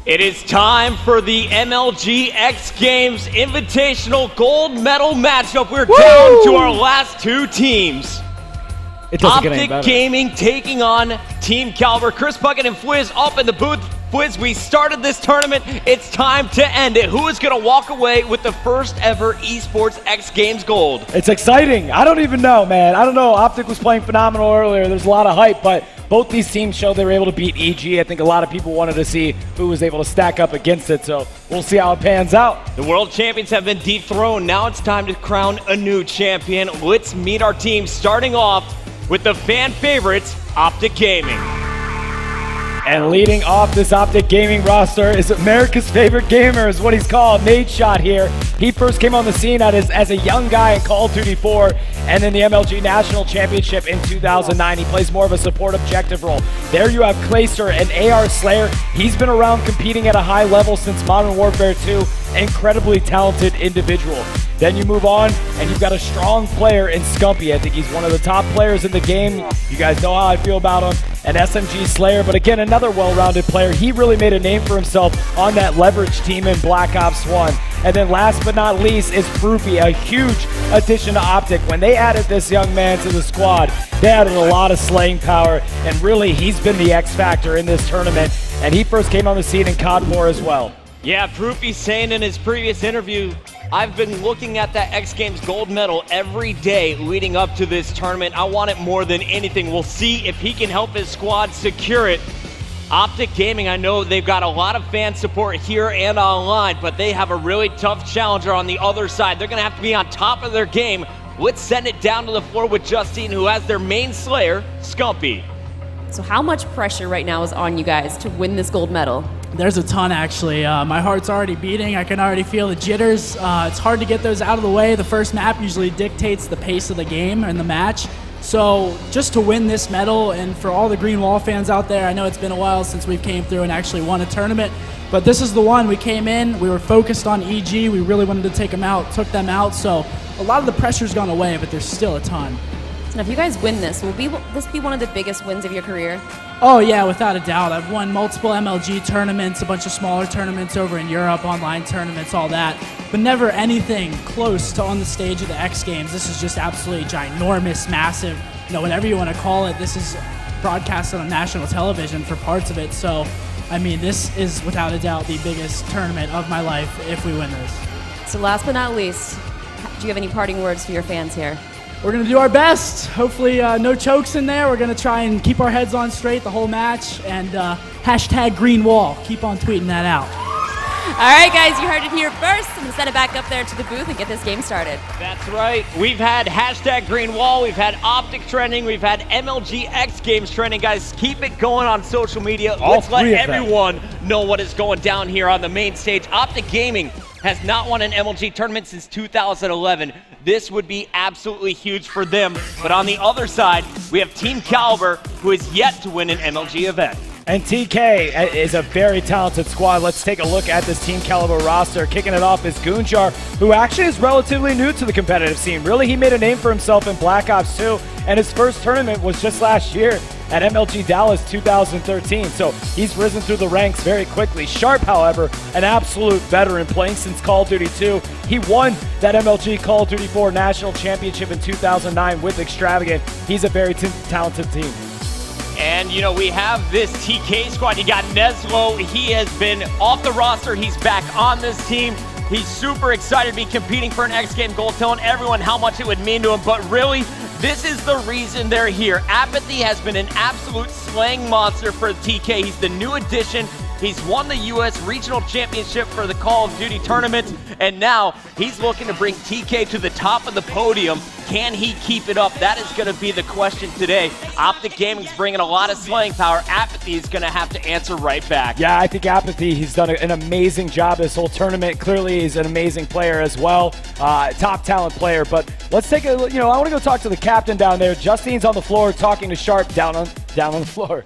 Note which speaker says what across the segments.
Speaker 1: It is time for the MLG X Games Invitational Gold Medal matchup. We're down to our last two teams.
Speaker 2: It doesn't get any better.
Speaker 1: OpTic Gaming taking on TeamKaliber. Chris Puckett and Fwiz up in the booth. Fwiz, we started this tournament. It's time to end it. Who is going to walk away with the first ever Esports X Games Gold?
Speaker 2: It's exciting. I don't even know, man. I don't know. OpTic was playing phenomenal earlier. There's a lot of hype, but both these teams showed they were able to beat EG. I think a lot of people wanted to see who was able to stack up against it, so we'll see how it pans out.
Speaker 1: The world champions have been dethroned. Now it's time to crown a new champion. Let's meet our team, starting off with the fan favorites, OpTic Gaming.
Speaker 2: And leading off this OpTic Gaming roster is America's favorite gamer, is what he's called, Nadeshot here. He first came on the scene as a young guy in Call of Duty 4 and then the MLG National Championship in 2009. He plays more of a support objective role. There you have Clayster, an AR Slayer. He's been around competing at a high level since Modern Warfare 2. Incredibly talented individual. Then you move on, and you've got a strong player in Scumpy. I think he's one of the top players in the game. You guys know how I feel about him. An SMG Slayer, but again, another well-rounded player. He really made a name for himself on that leverage team in Black Ops 1. And then last but not least is Proofy, a huge addition to OpTic. When they added this young man to the squad, they added a lot of slaying power, and really, he's been the X factor in this tournament. And he first came on the scene in COD 4 as well.
Speaker 1: Yeah, Proofy saying in his previous interview, I've been looking at that X Games gold medal every day leading up to this tournament. I want it more than anything. We'll see if he can help his squad secure it. OpTic Gaming, I know they've got a lot of fan support here and online, but they have a really tough challenger on the other side. They're going to have to be on top of their game. Let's send it down to the floor with Justine, who has their main slayer, Scumpy.
Speaker 3: So how much pressure right now is on you guys to win this gold medal?
Speaker 4: There's a ton, actually. My heart's already beating. I can already feel the jitters. It's hard to get those out of the way. The first map usually dictates the pace of the game and the match. So just to win this medal, and for all the Green Wall fans out there, I know it's been a while since we came through and actually won a tournament, but this is the one. We came in, we were focused on EG, we really wanted to take them out, took them out, so a lot of the pressure's gone away, but there's still a ton.
Speaker 3: So if you guys win this, will this be one of the biggest wins of your career?
Speaker 4: Oh yeah, without a doubt. I've won multiple MLG tournaments, a bunch of smaller tournaments over in Europe, online tournaments, all that, but never anything close to on the stage of the X Games. This is just absolutely ginormous, massive, you know, whatever you want to call it. This is broadcasted on national television for parts of it, so I mean, this is without a doubt the biggest tournament of my life if we win this.
Speaker 3: So last but not least, do you have any parting words for your fans here?
Speaker 4: We're going to do our best. Hopefully no chokes in there. We're going to try and keep our heads on straight the whole match. And hashtag Green Wall. Keep on tweeting that out.
Speaker 3: All right, guys, you heard it here first. I'm going to send it back up there to the booth and get this game started.
Speaker 1: That's right. We've had hashtag Green Wall. We've had OpTic trending. We've had MLG X Games trending. Guys, keep it going on social media. Let's let everyone know what is going down here on the main stage. OpTic Gaming has not won an MLG tournament since 2011. This would be absolutely huge for them. But on the other side, we have TeamKaliber, who is yet to win an MLG event.
Speaker 2: And TK is a very talented squad. Let's take a look at this TeamKaliber roster. Kicking it off is Goonjar, who actually is relatively new to the competitive scene. Really, he made a name for himself in Black Ops 2, and his first tournament was just last year at MLG Dallas 2013. So he's risen through the ranks very quickly. Sharp, however, an absolute veteran playing since Call of Duty 2. He won that MLG Call of Duty 4 National Championship in 2009 with Extravagant. He's a very talented team.
Speaker 1: And, you know, we have this TK squad. You got Neslo. He has been off the roster. He's back on this team. He's super excited to be competing for an X Games gold, telling everyone how much it would mean to him. But really, this is the reason they're here. Apathy has been an absolute slaying monster for TK. He's the new addition. He's won the U.S. Regional Championship for the Call of Duty tournament, and now he's looking to bring TK to the top of the podium. Can he keep it up? That is going to be the question today. OpTic Gaming's bringing a lot of slaying power. Apathy is going to have to answer right back.
Speaker 2: Yeah, I think Apathy, he's done an amazing job this whole tournament. Clearly, he's an amazing player as well. Top talent player, but let's take a, I want to go talk to the captain down there. Justine's on the floor talking to Sharp down on the floor.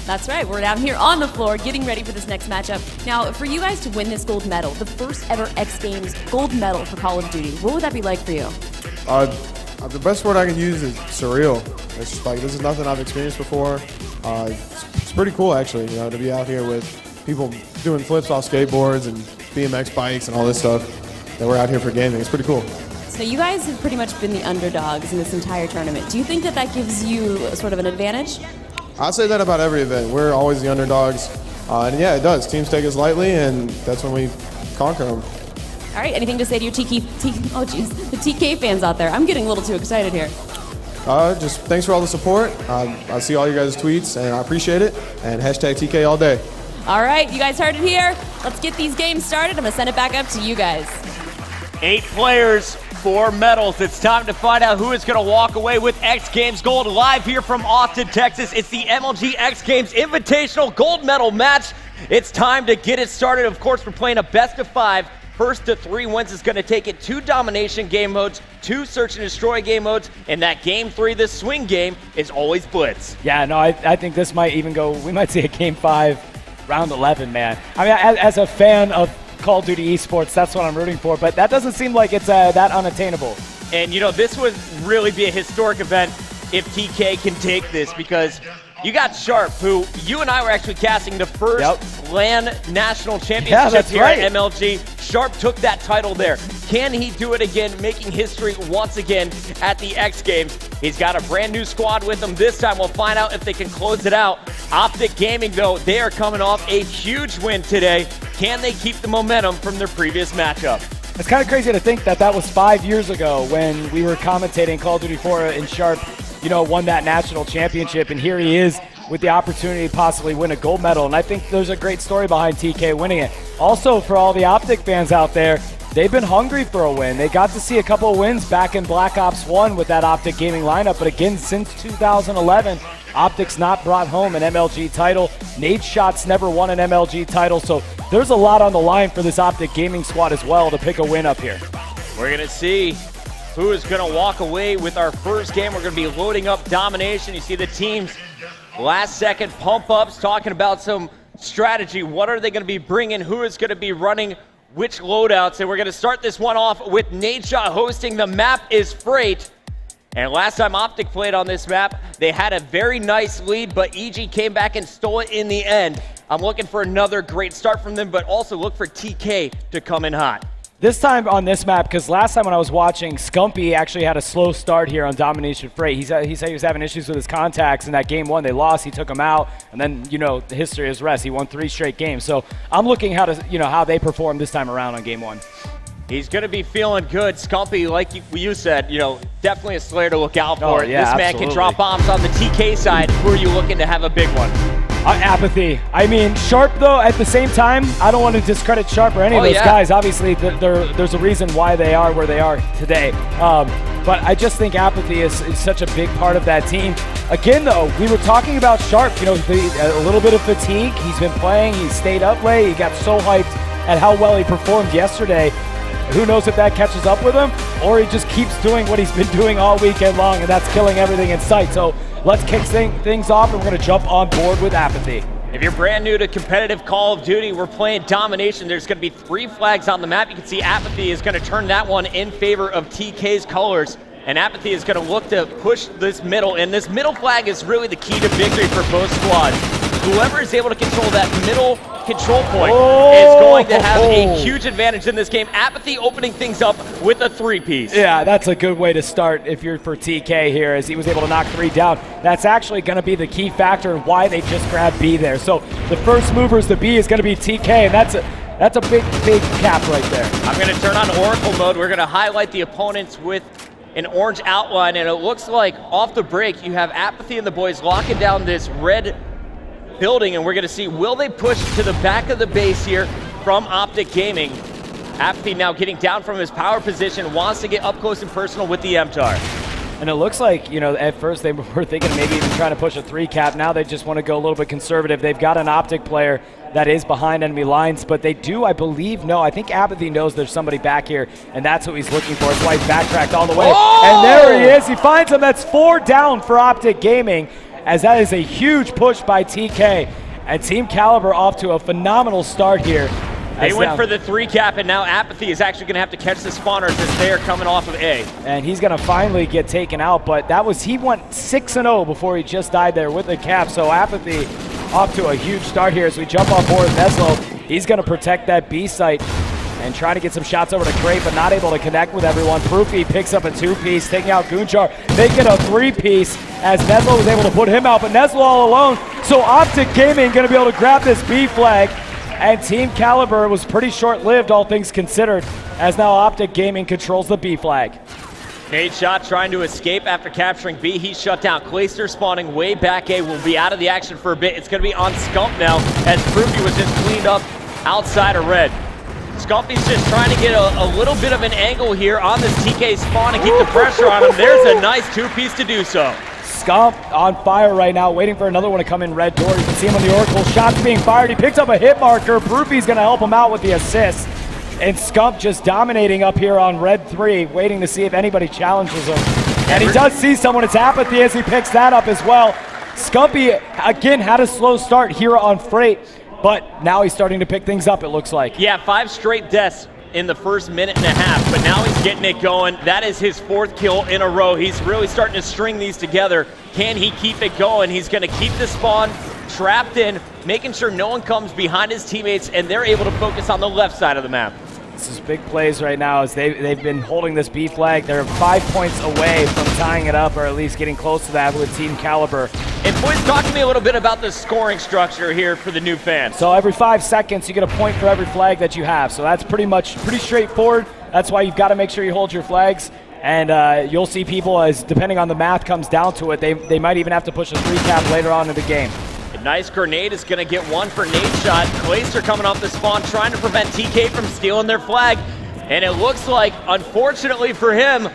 Speaker 3: That's right, we're down here on the floor getting ready for this next matchup. Now, for you guys to win this gold medal, the first ever X Games gold medal for Call of Duty, what would that be like for you?
Speaker 5: The best word I can use is surreal. It's like, this is nothing I've experienced before. It's pretty cool, actually, to be out here with people doing flips off skateboards and BMX bikes and all this stuff. That we're out here for gaming. It's pretty cool.
Speaker 3: So you guys have pretty much been the underdogs in this entire tournament. Do you think that that gives you sort of an advantage?
Speaker 5: I'd say that about every event. We're always the underdogs. And yeah, it does. Teams take us lightly, and that's when we conquer them.
Speaker 3: All right, anything to say to your the TK fans out there? I'm getting a little too excited here.
Speaker 5: Just thanks for all the support. I see all you guys' tweets, and I appreciate it. And hashtag TK all day.
Speaker 3: All right, you guys heard it here. Let's get these games started. I'm going to send it back up to you guys.
Speaker 1: 8 players, 4 medals. It's time to find out who is going to walk away with X Games Gold. Live here from Austin, Texas. It's the MLG X Games Invitational Gold Medal match. It's time to get it started. Of course, we're playing a best of 5. First to 3 wins is going to take it 2 domination game modes, 2 search and destroy game modes, and that game 3, the swing game, is always blitz.
Speaker 2: Yeah, no, I think this might even go, we might see a game 5, round 11, man. I mean, as a fan of Call of Duty esports, that's what I'm rooting for, but that doesn't seem like it's that unattainable.
Speaker 1: And you know, this would really be a historic event if TK can take this, because you got Sharp, who you and I were actually casting the first LAN National Championship here at MLG. Sharp took that title there. Can he do it again, making history once again at the X Games? He's got a brand new squad with him this time. We'll find out if they can close it out. OpTic Gaming, though, they are coming off a huge win today. Can they keep the momentum from their previous matchup?
Speaker 2: It's kind of crazy to think that that was 5 years ago when we were commentating Call of Duty 4 and Sharp, you know, won that national championship, and here he is with the opportunity to possibly win a gold medal. And I think there's a great story behind TK winning it. Also, for all the OpTic fans out there, they've been hungry for a win. They got to see a couple of wins back in Black Ops 1 with that OpTic Gaming lineup, but again, since 2011, OpTic's not brought home an MLG title. Nadeshot's never won an MLG title, so there's a lot on the line for this OpTic Gaming squad as well to pick a win up here.
Speaker 1: We're going to see who is going to walk away with our first game. We're going to be loading up domination. You see the teams last second pump ups, talking about some strategy. What are they going to be bringing? Who is going to be running which loadouts? And we're going to start this one off with Nadeshot hosting. The map is Freight. And last time OpTic played on this map, they had a very nice lead, but EG came back and stole it in the end. I'm looking for another great start from them, but also look for TK to come in hot.
Speaker 2: This time on this map, because last time when I was watching, Scumpy actually had a slow start here on Domination Freight. He said he was having issues with his contacts. In that game 1, they lost. He took them out, and then, you know, the history is rest. He won 3 straight games. So I'm looking how to, you know, how they perform this time around on game 1.
Speaker 1: He's going to be feeling good. Scumpy, like you said, you know, definitely a slayer to look out for.
Speaker 2: Yeah,
Speaker 1: this man can drop bombs on the TK side. Who are you looking to have a big one?
Speaker 2: Apathy. I mean, Sharp, though, at the same time, I don't want to discredit Sharp or any of those guys. Obviously, there's a reason why they are where they are today. But I just think Apathy is such a big part of that team. Again, though, we were talking about Sharp, you know, a little bit of fatigue. He's been playing. He stayed up late. He got so hyped at how well he performed yesterday. Who knows if that catches up with him, or he just keeps doing what he's been doing all weekend long, and that's killing everything in sight. So let's kick things off, and we're going to jump on board with Apathy.
Speaker 1: If you're brand new to competitive Call of Duty, we're playing Domination. There's going to be 3 flags on the map. You can see Apathy is going to turn that one in favor of TK's colors. And Apathy is going to look to push this middle, and this middle flag is really the key to victory for both squads. Whoever is able to control that middle control point is going to have a huge advantage in this game. Apathy opening things up with a 3-piece.
Speaker 2: Yeah, that's a good way to start if you're for TK here, as he was able to knock 3 down. That's actually going to be the key factor in why they just grabbed B there. So the first movers to B is going to be TK, and that's a big cap right there.
Speaker 1: I'm going to turn on Oracle mode. We're going to highlight the opponents with an orange outline, and it looks like off the break you have Apathy and the boys locking down this red building, and we're going to see, will they push to the back of the base here from OpTic Gaming? Apathy now getting down from his power position, wants to get up close and personal with the MTAR.
Speaker 2: And it looks like, you know, at first they were thinking maybe even trying to push a 3 cap. Now they just want to go a little bit conservative. They've got an OpTic player that is behind enemy lines, but they do, I believe, know. I think Apathy knows there's somebody back here, and that's what he's looking for. That's why he's backtracked all the way. And there he is. He finds him. That's 4 down for OpTic Gaming, as that is a huge push by TK. And TeamKaliber off to a phenomenal start here.
Speaker 1: They went for the 3 cap, and now Apathy is actually going to have to catch the spawners as they are coming off of A.
Speaker 2: And he's going to finally get taken out, but that was, he went 6-0 before he just died there with the cap. So Apathy off to a huge start here as we jump on board with Neslo. He's going to protect that B site and try to get some shots over to Crate, but not able to connect with everyone. Proofy picks up a 2-piece, taking out Gunjar, making a 3-piece as Neslo was able to put him out, but Neslo all alone. So OpTic Gaming going to be able to grab this B flag, and TeamKaliber was pretty short-lived, all things considered, as now OpTic Gaming controls the B flag.
Speaker 1: Nadeshot trying to escape after capturing B. He's shut down. Clayster spawning way back A will be out of the action for a bit. It's going to be on Scump now as Proofy was just cleaned up outside of red. Scumpy's just trying to get a little bit of an angle here on this TK spawn and keep the pressure on him. There's a nice 2-piece to do so.
Speaker 2: Scump on fire right now, waiting for another one to come in red door. You can see him on the Oracle. Shots being fired. He picks up a hit marker. Proofy's going to help him out with the assist. And Scump just dominating up here on red 3, waiting to see if anybody challenges him. And he does see someone. It's Apathy as he picks that up as well. Scumpy, again, had a slow start here on Freight, but now he's starting to pick things up, it looks like.
Speaker 1: Yeah, 5 straight deaths in the first minute and a half, but now he's getting it going. That is his 4th kill in a row. He's really starting to string these together. Can he keep it going? He's going to keep the spawn trapped in, making sure no one comes behind his teammates, and they're able to focus on the left side of the map.
Speaker 2: This is big plays right now as they've been holding this B flag. They're 5 points away from tying it up, or at least getting close to that with TeamKaliber.
Speaker 1: And boys, talk to me a little bit about the scoring structure here for the new fans.
Speaker 2: So every 5 seconds, you get a point for every flag that you have. So that's pretty straightforward. That's why you've got to make sure you hold your flags. And you'll see people, as depending on the math comes down to it, they might even have to push a 3-cap later on in the game.
Speaker 1: A nice grenade is going to get one for Nadeshot. Clayster coming off the spawn, trying to prevent TK from stealing their flag. And it looks like, unfortunately for him,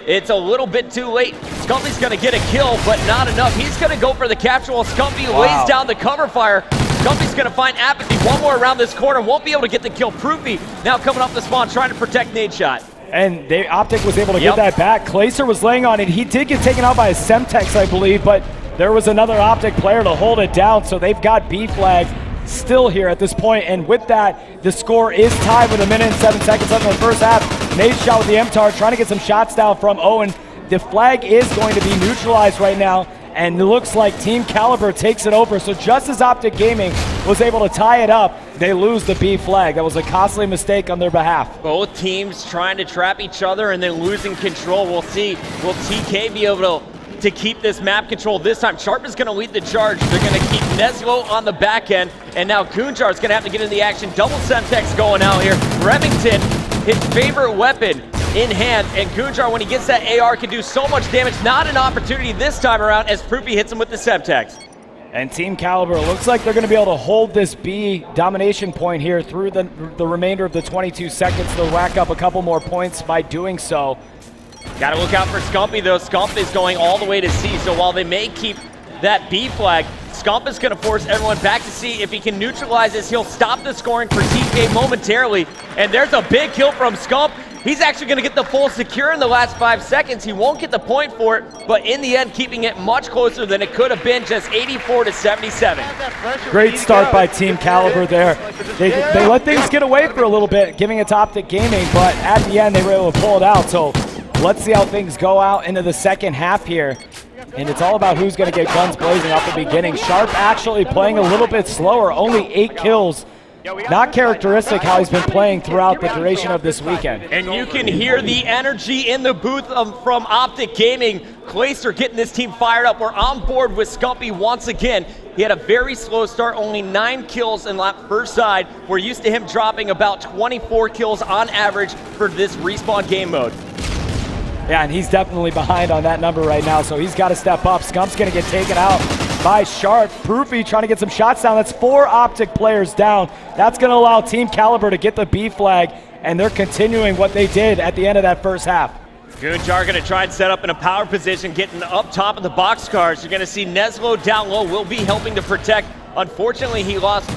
Speaker 1: it's a little bit too late. Scumpy's going to get a kill, but not enough. He's going to go for the capture while Scumpy lays down the cover fire. Scumpy's going to find Apathy. One more around this corner. Won't be able to get the kill. Proofy now coming off the spawn, trying to protect Nadeshot.
Speaker 2: And OpTic was able to get that back. Clayster was laying on it. He did get taken out by a Semtex, I believe, but there was another OpTic player to hold it down, so they've got B flag still here at this point. And with that, the score is tied with 1 minute and 7 seconds left in the first half. Nadeshot with the MTAR trying to get some shots down from Owen. The flag is going to be neutralized right now, and it looks like TeamKaliber takes it over. So just as OpTic Gaming was able to tie it up, they lose the B flag. That was a costly mistake on their behalf.
Speaker 1: Both teams trying to trap each other and then losing control. We'll see, will TK be able to keep this map control this time? Sharp is going to lead the charge. They're going to keep Neslo on the back end, and now Gunjar is going to have to get in the action. Double Semtex going out here. Remington, his favorite weapon, in hand, and Gunjar, when he gets that AR, can do so much damage. Not an opportunity this time around as Proofy hits him with the Semtex.
Speaker 2: And TeamKaliber looks like they're going to be able to hold this B domination point here through the remainder of the 22 seconds. They'll rack up a couple more points by doing so.
Speaker 1: Got to look out for Scumpy, though. Scump is going all the way to C, so while they may keep that B flag, Scump is going to force everyone back to C. If he can neutralize this, he'll stop the scoring for TK momentarily. And there's a big kill from Scump. He's actually going to get the full secure in the last 5 seconds. He won't get the point for it, but in the end, keeping it much closer than it could have been, just 84-77.
Speaker 2: Great start by TeamKaliber there. They let things get away for a little bit, giving it to OpTic Gaming, but at the end, they were able to pull it out. So let's see how things go out into the second half here. And it's all about who's going to get guns blazing off the beginning. Sharp actually playing a little bit slower, only 8 kills. Not characteristic how he's been playing throughout the duration of this weekend.
Speaker 1: And you can hear the energy in the booth from OpTic Gaming. Clayster getting this team fired up. We're on board with Scumpy once again. He had a very slow start, only 9 kills in that first side. We're used to him dropping about 24 kills on average for this respawn game mode.
Speaker 2: Yeah, and he's definitely behind on that number right now, so he's got to step up. Scump's going to get taken out by Sharp. Proofy trying to get some shots down. That's 4 OpTic players down. That's going to allow TeamKaliber to get the B flag, and they're continuing what they did at the end of that first half.
Speaker 1: Gunjar going to try and set up in a power position, getting up top of the boxcars. You're going to see Neslo down low, will be helping to protect. Unfortunately, he lost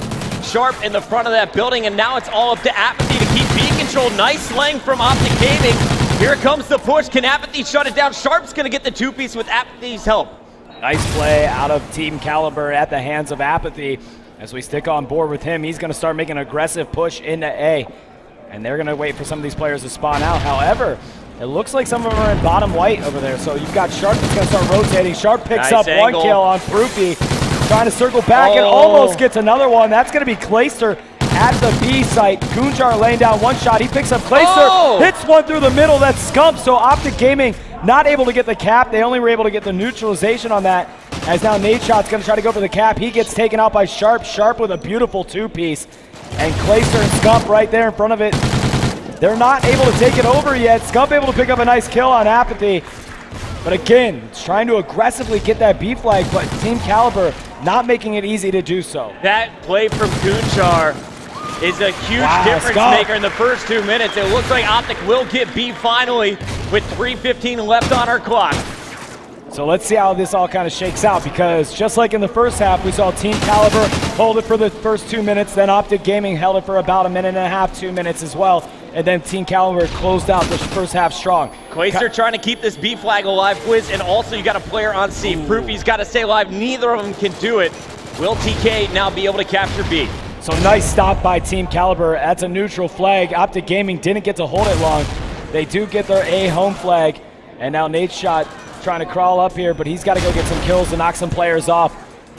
Speaker 1: Sharp in the front of that building, and now it's all up to Apathy to keep B control. Nice slang from OpTic Gaming. Here comes the push. Can Apathy shut it down? Sharp's going to get the 2-piece with Apathy's help.
Speaker 2: Nice play out of TeamKaliber at the hands of Apathy. As we stick on board with him, he's going to start making an aggressive push into A. And they're going to wait for some of these players to spawn out. However, it looks like some of them are in bottom white over there. So you've got Sharp that's going to start rotating. Sharp picks up angle. 1 kill on Proofy. trying to circle back and almost gets another one. That's going to be Clayster at the B site. Goonjar laying down one shot. He picks up Clayster, hits one through the middle. That's Scump. So OpTic Gaming not able to get the cap. They only were able to get the neutralization on that. As now Nadeshot's going to try to go for the cap. He gets taken out by Sharp. Sharp with a beautiful two-piece. And Clayster and Scump right there in front of it. They're not able to take it over yet. Scump able to pick up a nice kill on Apathy. But again, trying to aggressively get that B flag, but TeamKaliber not making it easy to do so.
Speaker 1: That play from Goonjar is a huge difference maker in the first 2 minutes. It looks like OpTic will get B finally with 3:15 left on our clock.
Speaker 2: So let's see how this all kind of shakes out, because just like in the first half, we saw TeamKaliber hold it for the first 2 minutes, then OpTic Gaming held it for about 1.5 minutes, 2 minutes as well, and then TeamKaliber closed out the first half strong.
Speaker 1: Clayster trying to keep this B flag alive, Quiz, and also you got a player on C. Proofy's got to stay alive. Neither of them can do it. Will TK now be able to capture B?
Speaker 2: So nice stop by TeamKaliber. That's a neutral flag. OpTic Gaming didn't get to hold it long. They do get their A home flag, and now Nadeshot trying to crawl up here, but he's got to go get some kills to knock some players off.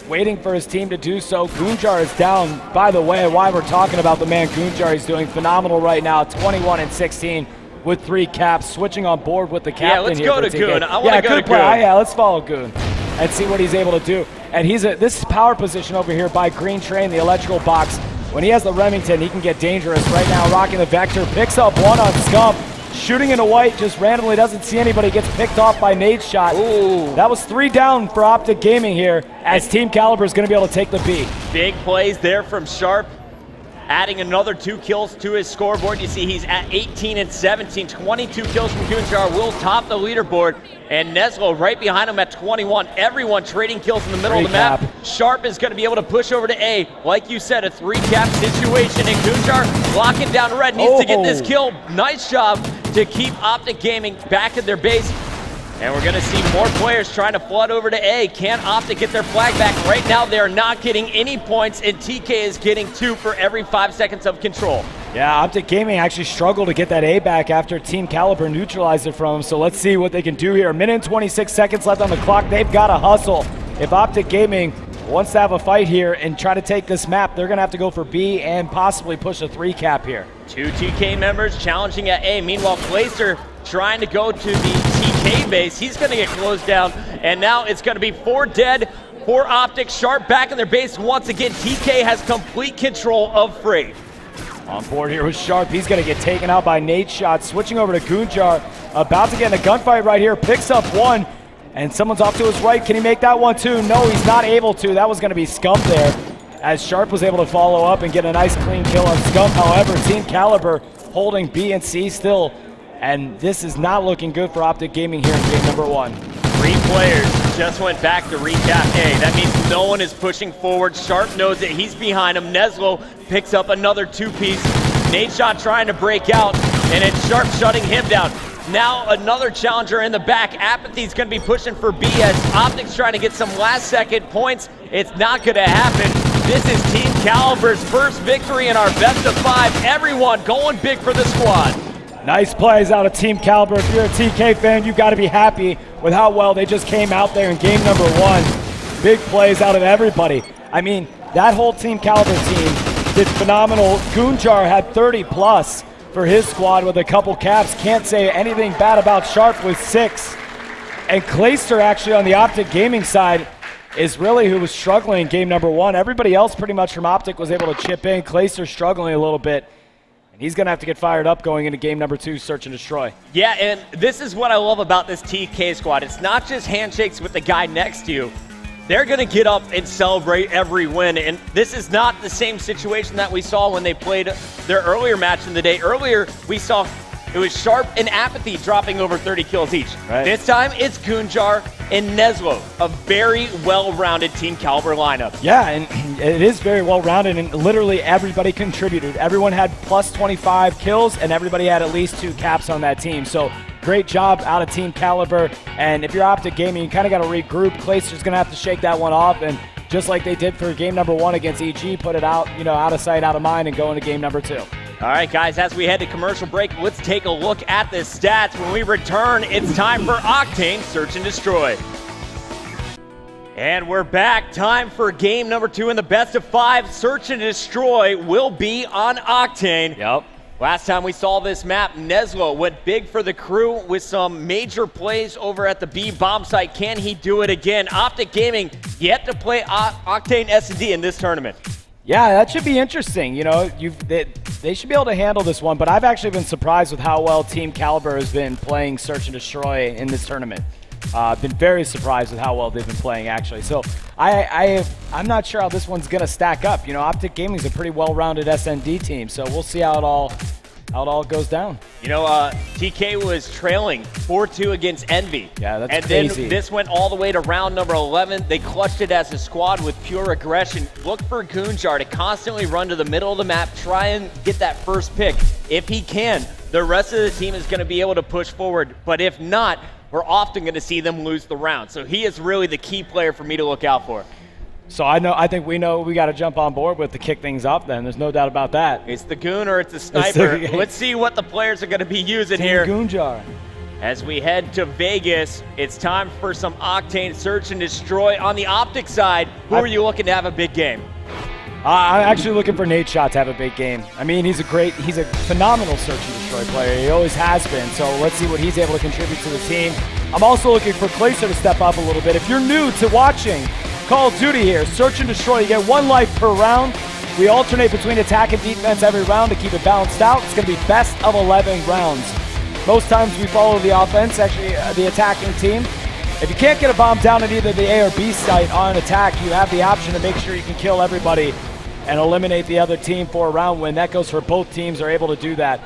Speaker 2: Waiting for his team to do so. Goonjar is down. By the way, while we're talking about the man Goonjar, he's doing phenomenal right now. 21 and 16 with 3 caps. Switching on board with the captain.
Speaker 1: Yeah, let's
Speaker 2: here
Speaker 1: go to
Speaker 2: TK.
Speaker 1: Goon. I want to go to Goon.
Speaker 2: Yeah, let's follow Goon and see what he's able to do. And he's this is power position over here by Green Train, the electrical box. When he has the Remington, he can get dangerous. Right now, rocking the Vector, picks up one on Scump. Shooting into white, just randomly doesn't see anybody, gets picked off by Nadeshot. Ooh. That was 3 down for OpTic Gaming here, as TeamKaliber is going to be able to take the B.
Speaker 1: Big plays there from Sharp, adding another 2 kills to his scoreboard. You see he's at 18 and 17, 22 kills from Goonjar, will top the leaderboard. And Neslo right behind him at 21. Everyone trading kills in the middle of the map. Sharp is going to be able to push over to A. Like you said, a 3-cap situation, and Goonjar locking down red, needs to get this kill. Nice job to keep OpTic Gaming back at their base. And we're going to see more players trying to flood over to A. Can OpTic get their flag back? Right now, they're not getting any points, and TK is getting 2 for every 5 seconds of control.
Speaker 2: Yeah, OpTic Gaming actually struggled to get that A back after TeamKaliber neutralized it from him. So let's see what they can do here. 1 minute and 26 seconds left on the clock. They've got to hustle. If OpTic Gaming wants to have a fight here and try to take this map, they're going to have to go for B and possibly push a 3-cap here. 2
Speaker 1: TK members challenging at A. Meanwhile, Clayster trying to go to the TK base. He's going to get closed down, and now it's going to be 4 dead for OpTic. Sharp back in their base once again. TK has complete control of Freight.
Speaker 2: On board here with Sharp. He's going to get taken out by Nadeshot. Switching over to Goonjar. About to get in a gunfight right here. Picks up one, and someone's off to his right. Can he make that one too? No, he's not able to. That was going to be Scump there, as Sharp was able to follow up and get a nice clean kill on Scump. However, TeamKaliber holding B and C still, and this is not looking good for OpTic Gaming here in game number 1.
Speaker 1: 3 players just went back to recap A. That means no one is pushing forward. Sharp knows that he's behind him. Neslo picks up another 2-piece. Nadeshot trying to break out, and it's Sharp shutting him down. Now another challenger in the back. Apathy's going to be pushing for B as OpTic's trying to get some last-second points. It's not going to happen. This is TeamKaliber's first victory in our best of 5. Everyone going big for the squad.
Speaker 2: Nice plays out of TeamKaliber. If you're a TK fan, you've got to be happy with how well they just came out there in game number 1. Big plays out of everybody. I mean, that whole TeamKaliber team did phenomenal. Goonjar had 30+ for his squad with a couple caps. Can't say anything bad about Sharp with 6. And Clayster actually on the OpTic Gaming side is really who was struggling in game number 1. Everybody else pretty much from OpTic was able to chip in. Clayster struggling a little bit. He's going to have to get fired up going into game number 2, search and destroy.
Speaker 1: Yeah, and this is what I love about this TK squad. It's not just handshakes with the guy next to you. They're going to get up and celebrate every win, and this is not the same situation that we saw when they played their earlier match in the day. Earlier, we saw it was Sharp and Apathy dropping over 30 kills each.
Speaker 2: Right.
Speaker 1: This time, it's Goonjar and Neslo, a very well-rounded TeamKaliber lineup.
Speaker 2: Yeah, and it is very well-rounded, and literally everybody contributed. Everyone had plus 25 kills, and everybody had at least 2 caps on that team. So great job out of TeamKaliber, and if you're OpTic Gaming, you kind of got to regroup. Clayster's going to have to shake that one off, and just like they did for game number 1 against EG, put it out, out of sight, out of mind, and go into game number 2.
Speaker 1: All right, guys, as we head to commercial break, let's take a look at the stats. When we return, it's time for Octane Search and Destroy. And we're back. Time for game number 2 in the best of 5. Search and Destroy will be on Octane.
Speaker 2: Yep.
Speaker 1: Last time we saw this map, Neslo went big for the crew with some major plays over at the B bomb site. Can he do it again? OpTic Gaming yet to play Octane S&D in this tournament.
Speaker 2: Yeah, that should be interesting. You know, they should be able to handle this one, but I've actually been surprised with how well TeamKaliber has been playing Search and Destroy in this tournament. I've been very surprised with how well they've been playing, actually. So I'm not sure how this one's going to stack up. You know, OpTic Gaming is a pretty well-rounded S&D team, so we'll see how it all goes down.
Speaker 1: You know, TK was trailing 4-2 against Envy.
Speaker 2: Yeah, that's
Speaker 1: crazy.
Speaker 2: crazy.
Speaker 1: Then this went all the way to round number 11. They clutched it as a squad with pure aggression. Look for Goonjar to constantly run to the middle of the map, try and get that first pick. If he can, the rest of the team is going to be able to push forward. But if not, we're often going to see them lose the round. So he is really the key player for me to look out for.
Speaker 2: So I think we know we got to jump on board with to kick things up then. There's no doubt about that.
Speaker 1: It's the Goon or it's the Sniper. Let's see what the players are going to be using here.
Speaker 2: Goonjar.
Speaker 1: As we head to Vegas, it's time for some Octane Search and Destroy. On the OpTic side, who are you looking to have a big game?
Speaker 2: I'm actually looking for Nadeshot to have a big game. I mean, he's a phenomenal Search and Destroy player. He always has been. So let's see what he's able to contribute to the team. I'm also looking for Clayster to step up a little bit. If you're new to watching Call of Duty here, Search and Destroy, you get 1 life per round. We alternate between attack and defense every round to keep it balanced out. It's going to be best of 11 rounds. Most times we follow the offense, actually the attacking team. If you can't get a bomb down at either the A or B site on attack, you have the option to make sure you can kill everybody and eliminate the other team for a round win. That goes for both teams are able to do that.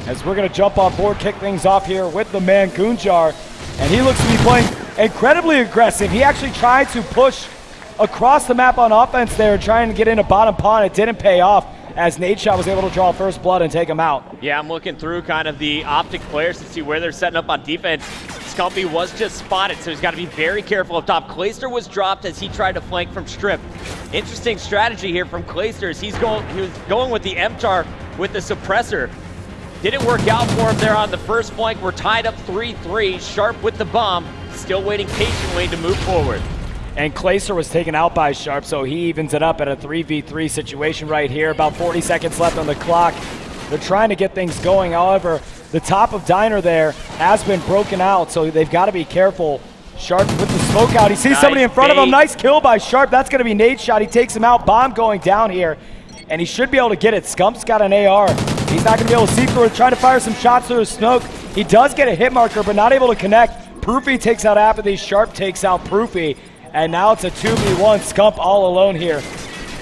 Speaker 2: As we're going to jump on board, kick things off here with the man Goonjar, and he looks to be playing incredibly aggressive. He actually tried to push across the map on offense there, trying to get into bottom pawn. It didn't pay off as Nadeshot was able to draw first blood and take him out.
Speaker 1: Yeah, I'm looking through kind of the OpTic players to see where they're setting up on defense. Scumpy was just spotted, so he's got to be very careful up top. Clayster was dropped as he tried to flank from Strip. Interesting strategy here from Clayster as he was going with the MTAR with the suppressor. Didn't work out for him there on the first flank. We're tied up 3-3. Sharp with the bomb, still waiting patiently to move forward.
Speaker 2: And Clayster was taken out by Sharp, so he evens it up at a 3v3 situation right here. About 40 seconds left on the clock. They're trying to get things going. However, the top of Diner there has been broken out, so they've got to be careful. Sharp with the smoke out. He sees somebody in front of him. Nice kill by Sharp. That's going to be Nadeshot. He takes him out. Bomb going down here, and he should be able to get it. Scump's got an AR. He's not going to be able to see through it. Trying to fire some shots through the smoke. He does get a hit marker, but not able to connect. Proofy takes out Apathy. Sharp takes out Proofy. And now it's a 2v1, Scump all alone here.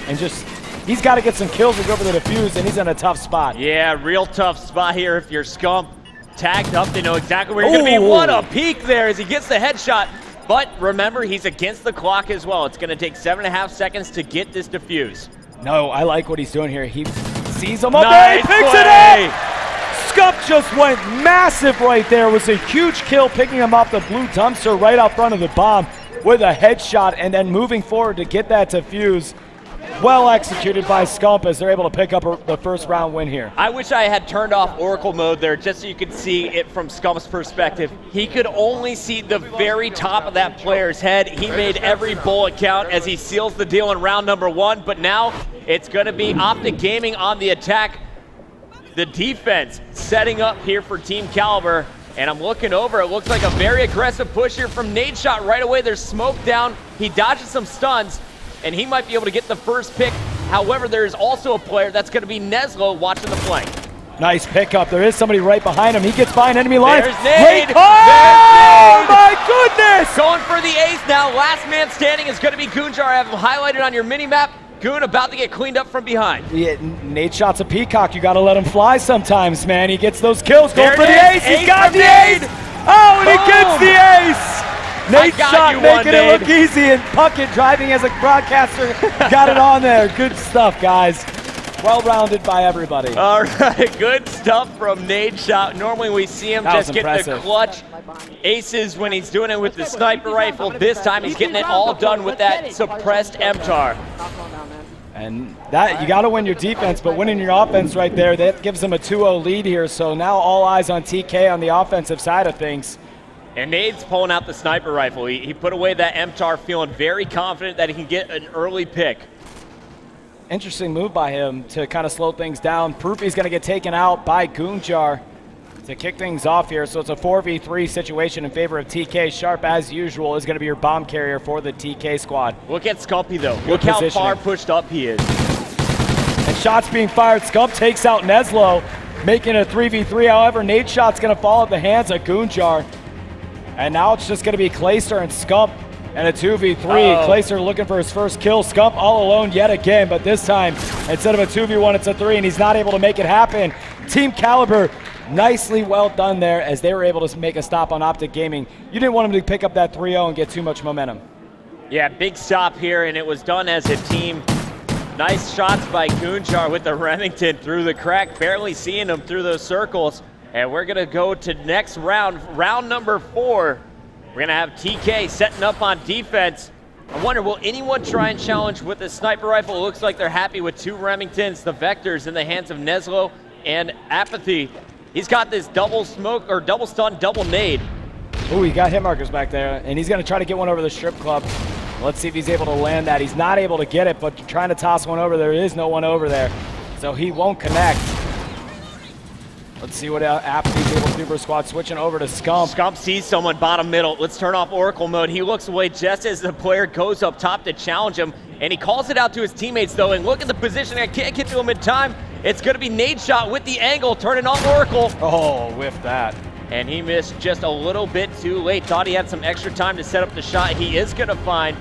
Speaker 2: And just, he's got to get some kills to go for the defuse, and he's in a tough spot.
Speaker 1: Yeah, real tough spot here if you're Scump. Tagged up, they know exactly where you're going to be. What a peek there as he gets the headshot. But remember, he's against the clock as well. It's going to take 7.5 seconds to get this defuse.
Speaker 2: No, I like what he's doing here. He sees him up there, he picks it up! Scump just went massive right there. It was a huge kill, picking him off the blue dumpster right out front of the bomb with a headshot, and then moving forward to get that defuse. Well executed by Scump as they're able to pick up the first round win here.
Speaker 1: I wish I had turned off Oracle mode there just so you could see it from Scump's perspective. He could only see the very top of that player's head. He made every bullet count as he seals the deal in round number 1, but now it's going to be OpTic Gaming on the attack. The defense setting up here for TeamKaliber. And I'm looking over, it looks like a very aggressive push here from Nadeshot right away. There's smoke down, he dodges some stuns, and he might be able to get the first pick. However, there's also a player that's going to be Neslo watching the flank.
Speaker 2: Nice pickup. There is somebody right behind him. He gets by an enemy line.
Speaker 1: There's Nade.
Speaker 2: Oh my goodness!
Speaker 1: Going for the ace now. Last man standing is going to be Goonjar. I have him highlighted on your mini-map. Goon about to get cleaned up from behind.
Speaker 2: Yeah, Nadeshot's a peacock. You got to let him fly sometimes, man. He gets those kills. Going for the ace. He's got the ace. Oh, and he gets the ace. Nadeshot making it look easy, and Puckett driving as a broadcaster got it on there. Good stuff, guys. Well-rounded by everybody.
Speaker 1: All right, good stuff from Nadeshot. Normally we see him just get the clutch aces when he's doing it with the sniper rifle. This time he's getting it all done with that suppressed MTAR.
Speaker 2: And that, you got to win your defense, but winning your offense right there, that gives them a 2-0 lead here. So now all eyes on TK on the offensive side of things.
Speaker 1: And Nade's pulling out the sniper rifle. He put away that MTAR feeling very confident that he can get an early pick.
Speaker 2: Interesting move by him to kind of slow things down. Proofy's going to get taken out by Goonjar to kick things off here. So it's a 4v3 situation in favor of TK. Sharp, as usual, is going to be your bomb carrier for the TK squad.
Speaker 1: Look at Scumpy, though. Look how far pushed up he is.
Speaker 2: And shots being fired. Scump takes out Neslo, making it a 3v3. However, Nade's shot's going to fall at the hands of Goonjar. And now it's just going to be Clayster and Scump and a 2v3. Clayster looking for his first kill. Scump all alone yet again, but this time, instead of a 2v1, it's a 3, and he's not able to make it happen. TeamKaliber, nicely well done there as they were able to make a stop on OpTic Gaming. You didn't want him to pick up that 3-0 and get too much momentum.
Speaker 1: Yeah, big stop here, and it was done as a team. Nice shots by Goonjar with the Remington through the crack, barely seeing him through those circles. And we're going to go to next round, round number 4. We're going to have TK setting up on defense. I wonder, will anyone try and challenge with a sniper rifle? It looks like they're happy with 2 Remingtons, the Vectors in the hands of Neslo and Apathy. He's got this double smoke, or double stun, double nade.
Speaker 2: Ooh, he got hit markers back there, and he's going to try to get one over the strip club. Let's see if he's able to land that. He's not able to get it, but trying to toss one over. There is no one over there, so he won't connect. Let's see what Apathy's able to do for a squad. Switching over to Scump.
Speaker 1: Scump sees someone bottom middle. Let's turn off Oracle mode. He looks away just as the player goes up top to challenge him, and he calls it out to his teammates, though, and look at the positioning. I can't get to him in time. It's going to be Nade shot with the angle, turning on Oracle.
Speaker 2: Oh, whiffed that.
Speaker 1: And he missed just a little bit too late. Thought he had some extra time to set up the shot. He is going to find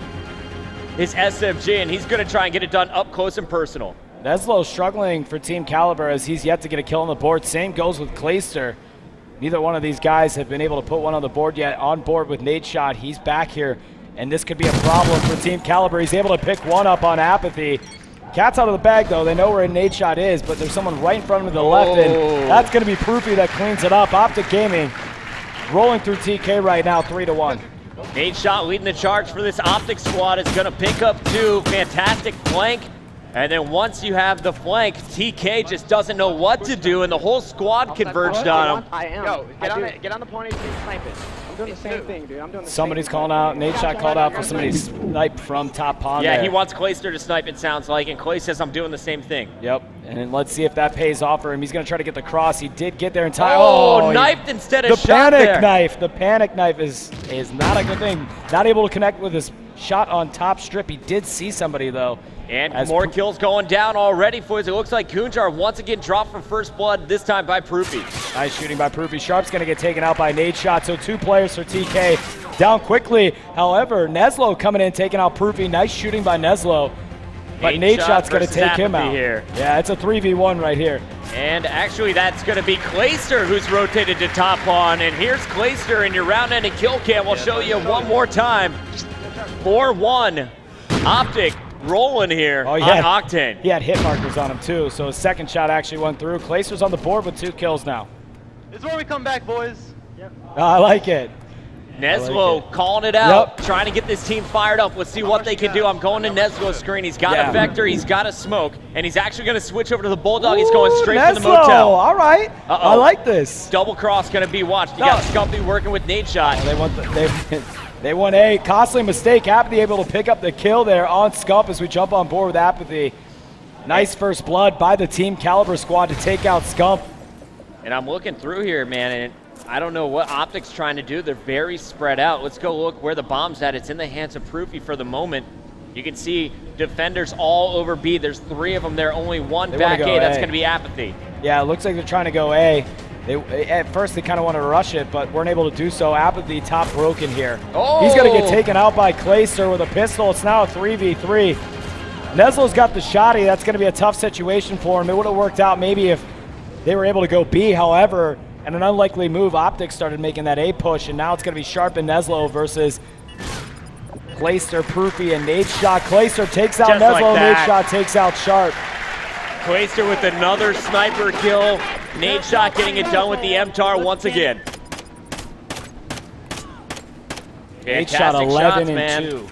Speaker 1: his SMG, and he's going to try and get it done up close and personal.
Speaker 2: Neslo struggling for TeamKaliber as he's yet to get a kill on the board. Same goes with Clayster. Neither one of these guys have been able to put one on the board yet. On board with Nade shot. He's back here, and this could be a problem for TeamKaliber. He's able to pick one up on Apathy. Cat's out of the bag, though. They know where Nade shot is, but there's someone right in front of him to the left, and that's going to be Proofy that cleans it up. OpTic Gaming rolling through TK right now, 3-1.
Speaker 1: Nade shot leading the charge for this OpTic squad is going to pick up 2. Fantastic flank. And then once you have the flank, TK just doesn't know what to do, and the whole squad converged on him.
Speaker 6: I am. Yo, get on the point and snipe it. I'm doing the same thing, dude. I'm doing the
Speaker 2: Somebody's calling out. Nade shot called out for somebody to snipe from top pond.
Speaker 1: Yeah,
Speaker 2: there.
Speaker 1: he wants Clayster to snipe, it sounds like, and Clay says, I'm doing the same thing.
Speaker 2: Yep, and let's see if that pays off for him. He's going to try to get the cross. He did get there in time.
Speaker 1: Oh, knifed instead of
Speaker 2: the
Speaker 1: shot
Speaker 2: panic
Speaker 1: there.
Speaker 2: knife. The panic knife is not a good thing. Not able to connect with his shot on top strip. He did see somebody, though.
Speaker 1: And more kills going down already, boys. It looks like Goonjar once again dropped from first blood, this time by Proofy.
Speaker 2: Nice shooting by Proofy. Sharp's going to get taken out by Nade shot, so 2 players for TK down quickly. However, Neslo coming in, taking out Proofy. Nice shooting by Neslo. But Nade shot's going to take him out.
Speaker 1: Here.
Speaker 2: Yeah, it's a 3v1 right here.
Speaker 1: And actually, that's going to be Clayster who's rotated to top on. And here's Clayster in your round-ending kill cam. We'll show you one more time. 4-1. OpTic rolling here on Octane.
Speaker 2: He had hit markers on him too, so his second shot actually went through. Clayster's on the board with 2 kills now.
Speaker 6: This is where we come back, boys. Yep.
Speaker 2: I like it.
Speaker 1: Neslo calling it out, trying to get this team fired up. Let's see what they can do. I'm going to Neslo's screen. He's got a Vector, he's got a smoke, and he's actually going to switch over to the Bulldog. He's going straight for the motel.
Speaker 2: All right. I like this.
Speaker 1: Double cross going to be watched. You got Scumpy working with Nade shot.
Speaker 2: They want a costly mistake. Apathy able to pick up the kill there on Scump as we jump on board with Apathy. Nice first blood by the TeamKaliber squad to take out Scump.
Speaker 1: And I'm looking through here, man, and I don't know what OpTic's trying to do. They're very spread out. Let's go look where the bomb's at. It's in the hands of Proofy for the moment. You can see defenders all over B. There's 3 of them there, only 1 back A. That's going to be Apathy.
Speaker 2: Yeah, it looks like they're trying to go A. At first, they kind of wanted to rush it, but weren't able to do so. Apathy top broken here.
Speaker 1: Oh!
Speaker 2: He's going to get taken out by Clayster with a pistol. It's now a 3v3. Neslo's got the shotty. That's going to be a tough situation for him. It would have worked out maybe if they were able to go B. However, in an unlikely move, OpTic started making that A push, and now it's going to be Sharp and Neslo versus Clayster, Proofy, and Nade shot. Clayster takes out Neslo. Nade shot takes out Sharp.
Speaker 1: Clayster with another sniper kill. Nade shot getting it done with the MTAR once again.
Speaker 2: Nade shot 11 and 2.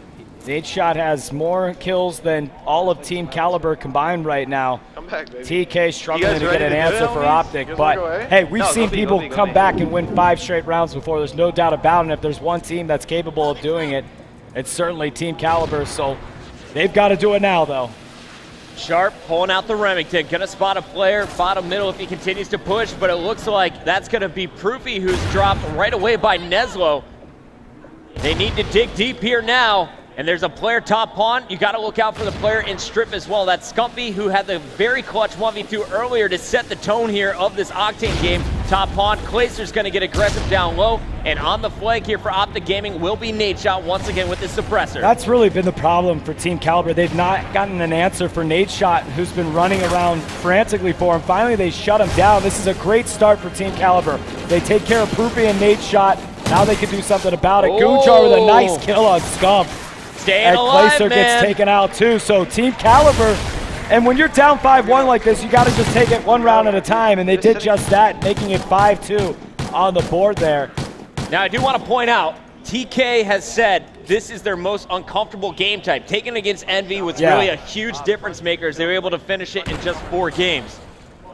Speaker 2: Nadeshot has more kills than all of TeamKaliber combined right now.
Speaker 7: Come back, baby.
Speaker 2: TK struggling to get an
Speaker 7: ready to
Speaker 2: answer
Speaker 7: do it,
Speaker 2: for
Speaker 7: homies?
Speaker 2: OpTic, but hey, we've seen people come back and win 5 straight rounds before. There's no doubt about it. And if there's one team that's capable of doing it, it's certainly TeamKaliber. So they've got to do it now, though.
Speaker 1: Sharp pulling out the Remington, gonna spot a player, bottom middle if he continues to push, but it looks like that's gonna be Proofy, who's dropped right away by Neslo. They need to dig deep here now. And there's a player top pawn. You got to look out for the player in strip as well. That's Scumpy, who had the very clutch 1v2 earlier to set the tone here of this Octane game. Top pawn, Clayster's going to get aggressive down low. And on the flank here for OpTic Gaming will be Nadeshot once again with the suppressor.
Speaker 2: That's really been the problem for TeamKaliber. They've not gotten an answer for Nadeshot, who's been running around frantically for him. Finally, they shut him down. This is a great start for TeamKaliber. They take care of Proofy and Nadeshot. Now they can do something about it. Goonchar with a nice kill on Scump.
Speaker 1: Staying alive,
Speaker 2: Clayster gets taken out too. So TeamKaliber, and when you're down 5-1 like this, you got to just take it one round at a time, and they did just that, making it 5-2 on the board there.
Speaker 1: Now I do want to point out, TK has said this is their most uncomfortable game type. Taking against Envy was really a huge difference maker as they were able to finish it in just 4 games.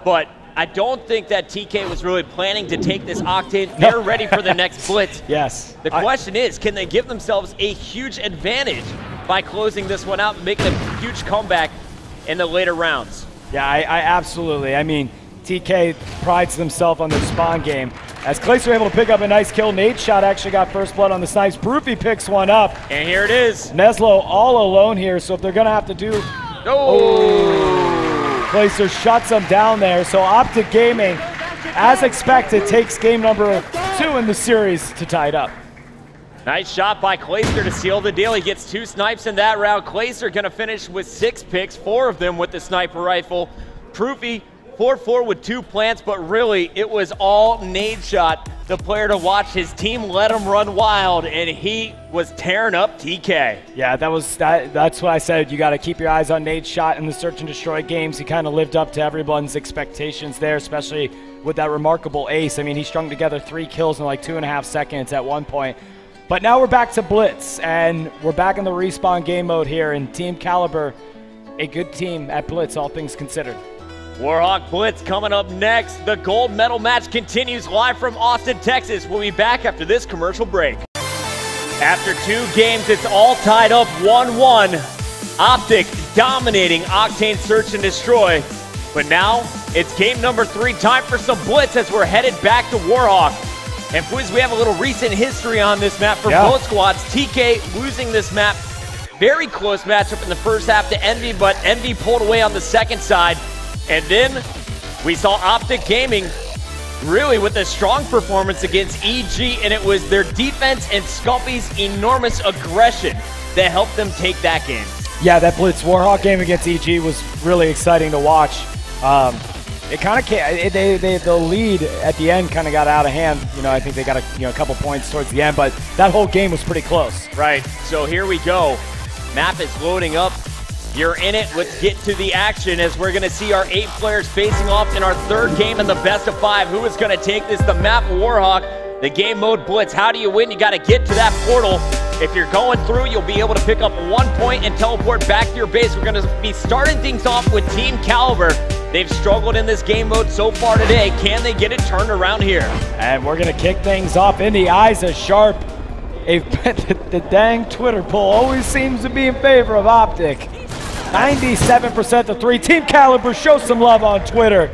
Speaker 1: But I don't think that TK was really planning to take this Octane. They're ready for the next blitz.
Speaker 2: Yes.
Speaker 1: The question is, can they give themselves a huge advantage by closing this one out and making a huge comeback in the later rounds?
Speaker 2: Yeah, I absolutely. I mean, TK prides themselves on their spawn game. As Clayster able to pick up a nice kill, Nadeshot actually got first blood on the snipes. Proofy picks one up.
Speaker 1: And here it is.
Speaker 2: Neslo all alone here, so if they're going to have to do... Clayster shuts them down there, so OpTic Gaming, as expected, takes game number 2 in the series to tie it up.
Speaker 1: Nice shot by Clayster to seal the deal. He gets 2 snipes in that round. Clayster gonna finish with 6 picks, 4 of them with the sniper rifle. Proofy 4-4 with 2 plants, but really it was all Nadeshot, the player to watch. His team let him run wild, and he was tearing up TK.
Speaker 2: Yeah, that's what I said. You got to keep your eyes on Nadeshot in the search and destroy games. He kind of lived up to everyone's expectations there, especially with that remarkable ace. I mean, he strung together 3 kills in like 2.5 seconds at one point. But now we're back to Blitz, and we're back in the respawn game mode here, and TeamKaliber, a good team at Blitz, all things considered.
Speaker 1: Warhawk Blitz coming up next. The gold medal match continues live from Austin, Texas. We'll be back after this commercial break. After 2 games, it's all tied up 1-1. OpTic dominating Octane Search and Destroy. But now, it's game number 3. Time for some Blitz as we're headed back to Warhawk. And please, we have a little recent history on this map for both squads. TK losing this map. Very close matchup in the first half to Envy, but Envy pulled away on the second side. And then we saw OpTic Gaming really with a strong performance against EG, and it was their defense and Scumpy's enormous aggression that helped them take that game.
Speaker 2: Yeah, that Blitz Warhawk game against EG was really exciting to watch. It kind of the lead at the end kind of got out of hand. You know, I think they got a couple points towards the end, but that whole game was pretty close.
Speaker 1: Right. So here we go. Map is loading up. You're in it. Let's get to the action as we're going to see our 8 players facing off in our 3rd game in the best of 5. Who is going to take this? The map Warhawk, the game mode Blitz. How do you win? You got to get to that portal. If you're going through, you'll be able to pick up 1 point and teleport back to your base. We're going to be starting things off with TeamKaliber. They've struggled in this game mode so far today. Can they get it turned around here? And we're going to kick things off in the eyes of Sharp. The dang Twitter poll always seems to be in favor of OpTic. 97% to 3. TeamKaliber, show some love on Twitter.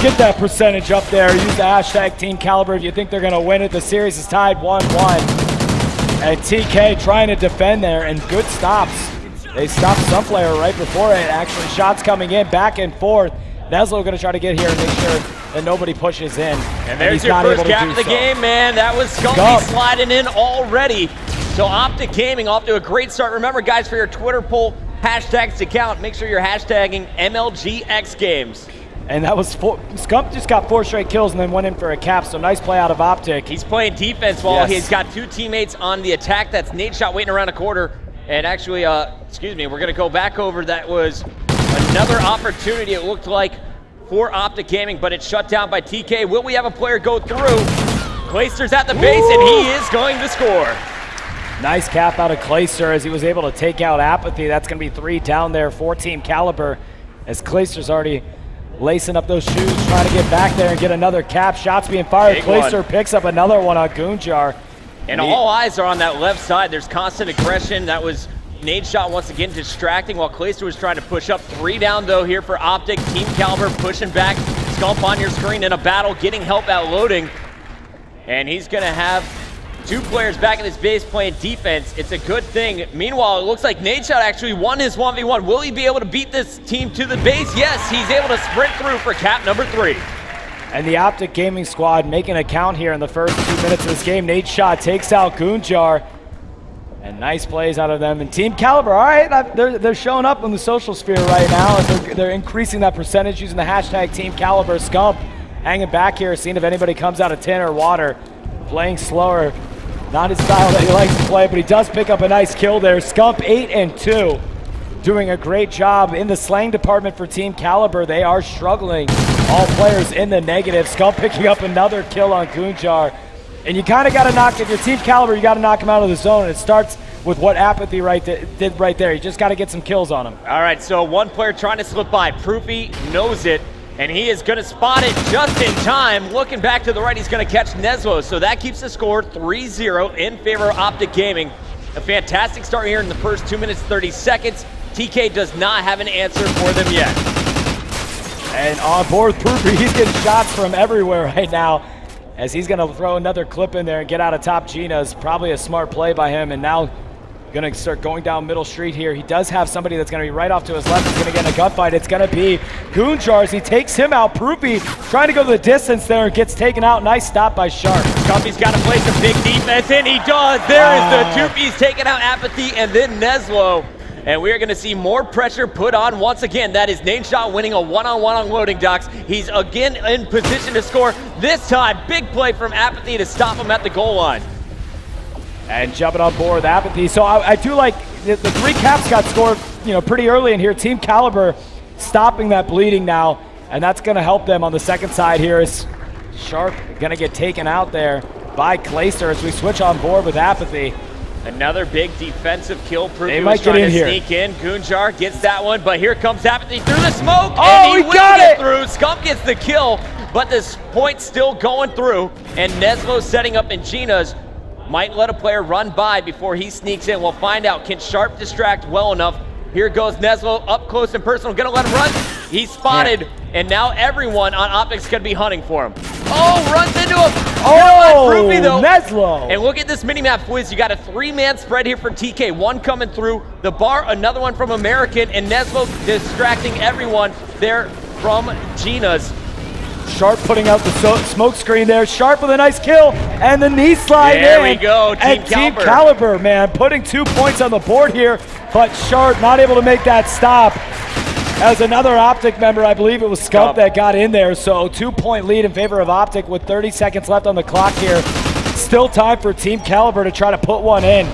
Speaker 1: Get that percentage up there. Use the hashtag TeamKaliber if you think they're going to win it. The series is tied 1-1. And TK trying to defend there, and good stops. They stopped some player right before it. Actually, shots coming in back and forth. Neslo going to try to get here and make sure that nobody pushes in. And there's your first cap of the game, man. That was Scumpy sliding in already. So OpTic Gaming off to a great start. Remember, guys, for your Twitter poll, hashtags to count. Make sure you're hashtagging MLGX Games. And that was Scump just got 4 straight kills and then went in for a cap, so nice play out of OpTic. He's playing defense while he's got 2 teammates on the attack. That's Nadeshot waiting around a quarter. And actually, excuse me, we're going to go back over. That was another opportunity, it looked like, for OpTic Gaming, but it's shut down by TK. Will we have a player go through? Clayster's at the base, and he is going to score.
Speaker 2: Nice cap out of Clayster as he was able to take out Apathy. That's going to be 3 down there for TeamKaliber as Clayster's already lacing up those shoes, trying to get back there and get another cap. Shots being fired. Clayster picks up another one on Goonjar.
Speaker 1: And all eyes are on that left side. There's constant aggression. That was nade shot once again distracting while Clayster was trying to push up. 3 down though here for OpTic. TeamKaliber pushing back. Scump on your screen in a battle, getting help out loading. And he's going to have 2 players back in his base playing defense. It's a good thing. Meanwhile, it looks like Nadeshot actually won his 1v1. Will he be able to beat this team to the base? Yes, he's able to sprint through for cap number 3.
Speaker 2: And the OpTic Gaming squad making a count here in the first 2 minutes of this game. Nadeshot takes out Goonjar. And nice plays out of them. And TeamKaliber, all right, they're showing up in the social sphere right now. They're increasing that percentage using the hashtag TeamKaliber. Scump hanging back here, seeing if anybody comes out of tin or water. Playing slower. Not his style that he likes to play, but he does pick up a nice kill there. Scump 8 and 2. Doing a great job in the slang department for TeamKaliber. They are struggling. All players in the negative. Scump picking up another kill on Goonjar. And you kind of got to knock, if you're TeamKaliber, you got to knock him out of the zone. And it starts with what Apathy did right there. You just got to get some kills on him.
Speaker 1: All right, so one player trying to slip by. Proofy knows it, and he is going to spot it just in time. Looking back to the right, he's going to catch Nezlo. So that keeps the score 3-0 in favor of OpTic Gaming. A fantastic start here in the first 2 minutes, 30 seconds. TK does not have an answer for them yet.
Speaker 2: And on board Proofy, he's getting shots from everywhere right now, as he's going to throw another clip in there and get out of top Gina's. Probably a smart play by him, and now going to start going down middle street here. He does have somebody that's going to be right off to his left. He's going to get in a gunfight. It's going to be Goonjar as he takes him out. Proofy trying to go the distance there and gets taken out. Nice stop by Sharp.
Speaker 1: Scumpy's got to play some big defense, and he does. There is the 2-piece taking out Apathy and then Nezlo. And we're going to see more pressure put on once again. That is Nadeshot winning a one-on-one on loading docks. He's again in position to score. This time, big play from Apathy to stop him at the goal line.
Speaker 2: And jumping on board with Apathy. So I do like the 3 caps got scored, pretty early in here. TeamKaliber stopping that bleeding now, and that's going to help them on the second side here. Is Sharp going to get taken out there by Clayster as we switch on board with Apathy.
Speaker 1: Another big defensive kill.
Speaker 2: They might get in here.
Speaker 1: Sneak in. Goonjar gets that one, but here comes Apathy through the smoke,
Speaker 2: oh,
Speaker 1: and he will get
Speaker 2: it
Speaker 1: through. Scump gets the kill, but this point's still going through, and Nezlo setting up in Gina's. Might let a player run by before he sneaks in. We'll find out. Can Sharp distract well enough? Here goes Nezlo up close and personal. Gonna let him run. He's spotted, and now everyone on OpTic's gonna be hunting for him. Oh, runs into him.
Speaker 2: Oh,
Speaker 1: Proofy, though.
Speaker 2: Nezlo.
Speaker 1: And look at this mini-map, Fwiz. You got a 3-man spread here for TK. One coming through the bar, another one from American, and Nezlo distracting everyone there from Gina's.
Speaker 2: Sharp putting out the smoke screen there. Sharp with a nice kill, and the knee slide in.
Speaker 1: There we go,
Speaker 2: and TeamKaliber, man, putting 2 points on the board here, but Sharp not able to make that stop. As another OpTic member, I believe it was Scump that got in there, so 2-point lead in favor of OpTic with 30 seconds left on the clock here. Still time for TeamKaliber to try to put one in.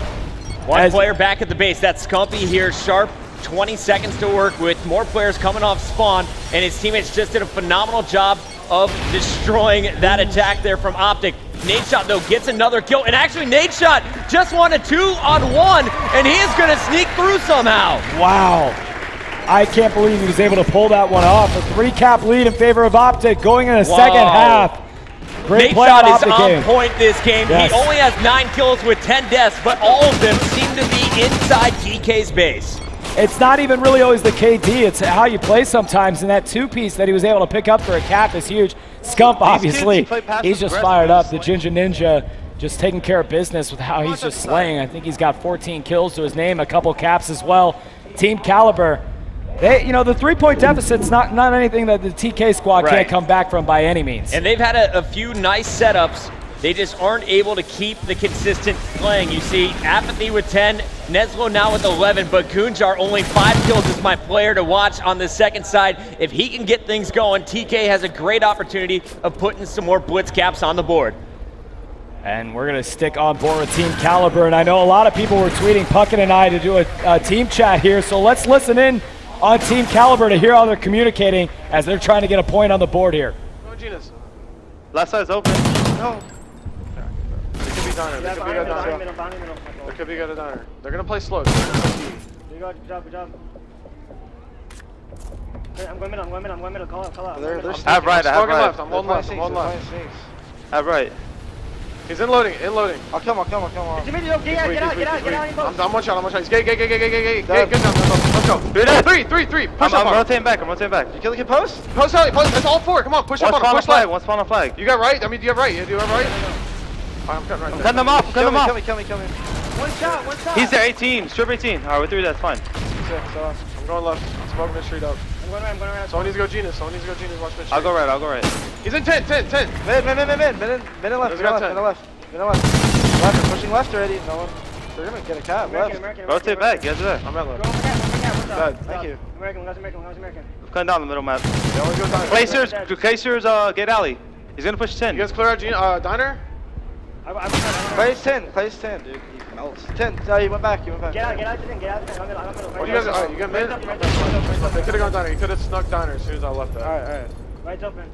Speaker 1: One player back at the base, that's Scumpy here. Sharp, 20 seconds to work with. More players coming off spawn, and his teammates just did a phenomenal job of destroying that attack there from OpTic. Nadeshot, though, gets another kill, and actually Nadeshot just won a 2-on-1, and he is going to sneak through somehow.
Speaker 2: Wow. I can't believe he was able to pull that one off. A 3-cap lead in favor of OpTic going in the second half. Great play on
Speaker 1: Nadeshot is
Speaker 2: OpTic
Speaker 1: on
Speaker 2: game.
Speaker 1: point this game.
Speaker 2: Yes.
Speaker 1: He only has 9 kills with 10 deaths, but all of them seem to be inside TK's base.
Speaker 2: It's not even really always the KD, it's how you play sometimes, and that 2-piece that he was able to pick up for a cap is huge. Scump, obviously, he's just fired up. The Ginger Ninja just taking care of business with how he's just slaying. I think he's got 14 kills to his name, a couple caps as well. TeamKaliber, they, the 3-point deficit's not anything that the TK squad can't come back from by any means.
Speaker 1: And they've had a few nice setups. They just aren't able to keep the consistent playing. You see Apathy with 10, Nezlo now with 11, but Goonjar only 5 kills is my player to watch on the second side. If he can get things going, TK has a great opportunity of putting some more blitz caps on the board.
Speaker 2: And we're going to stick on board with TeamKaliber, and I know a lot of people were tweeting Puckett and I to do a team chat here, so let's listen in on TeamKaliber to hear how they're communicating as they're trying to get a point on the board here.
Speaker 7: Oh, Gina's. Left side's open. No.
Speaker 5: diner. They could be a diner. There could be a diner. They're gonna play slow.
Speaker 6: Good job. I'm going middle. Call out.
Speaker 7: Have right.
Speaker 5: Left. I'm holding left.
Speaker 7: Have right.
Speaker 5: He's in loading.
Speaker 7: I'll kill him.
Speaker 6: Jimmy, get out.
Speaker 5: I'm one shot. He's gate. Good job. Let's go. Three. Push up.
Speaker 7: I'm rotating back. You kill the kid post?
Speaker 5: Post. That's all four. Come on, push up on him. Push left.
Speaker 7: One spawn on flag.
Speaker 5: You got right? I mean, do you have right? You have right? I'm cutting right.
Speaker 7: I'm cutting them off.
Speaker 5: Kill me.
Speaker 6: One shot.
Speaker 7: He's there, 18. Strip 18. Alright, we're through. That's fine.
Speaker 5: I'm going left. I'm smoking this street up.
Speaker 6: I'm going right.
Speaker 5: Someone needs to go genius. Watch mid street.
Speaker 7: I'll go right.
Speaker 5: He's in 10.
Speaker 7: Mid and left. Left, we're pushing left already. No one. They're gonna get a cap. Left. Rotate back. You guys are there.
Speaker 5: I'm at left.
Speaker 7: Good. Thank you.
Speaker 6: American.
Speaker 7: I'm cutting down the middle map. Placers, get alley. He's gonna push 10.
Speaker 5: You guys clear out diner?
Speaker 7: Plays 10, dude. He melts. 10. No, he went back.
Speaker 6: Get out to 10. I'm middle.
Speaker 5: You guys, alright, you got mid? They could've gone diner. He could've snuck diner as soon as I left there.
Speaker 7: Alright.
Speaker 6: Right's open.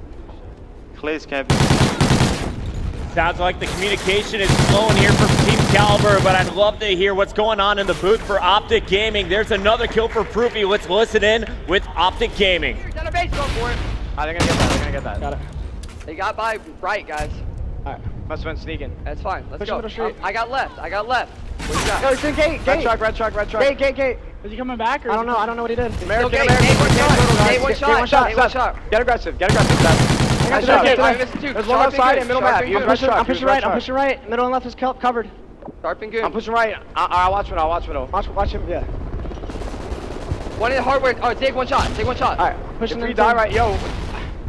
Speaker 7: Clay's camping.
Speaker 1: Sounds like the communication is flowing here from TeamKaliber, but I'd love to hear what's going on in the booth for OpTic Gaming. There's another kill for Proofy. Let's listen in with OpTic Gaming.
Speaker 6: Center base, go for it.
Speaker 8: They're gonna get that.
Speaker 6: Got it. They got by right, guys.
Speaker 8: Alright, must have been sneaking.
Speaker 6: That's fine. Let's go.
Speaker 8: Street.
Speaker 6: I got left. What you got?
Speaker 8: Yo, he's in gate. Red truck.
Speaker 6: Gate.
Speaker 4: Is he coming back? Or
Speaker 8: I don't know what he did.
Speaker 6: American. One shot.
Speaker 8: Get aggressive.
Speaker 6: There's
Speaker 8: one outside and middle map.
Speaker 6: I'm pushing right. Middle and left is covered.
Speaker 8: Sharp and good. I'm pushing right. I'll watch middle. Watch him. Yeah.
Speaker 6: One in the hardware. Oh, take one shot.
Speaker 8: Alright, pushing 3 die right. Yo.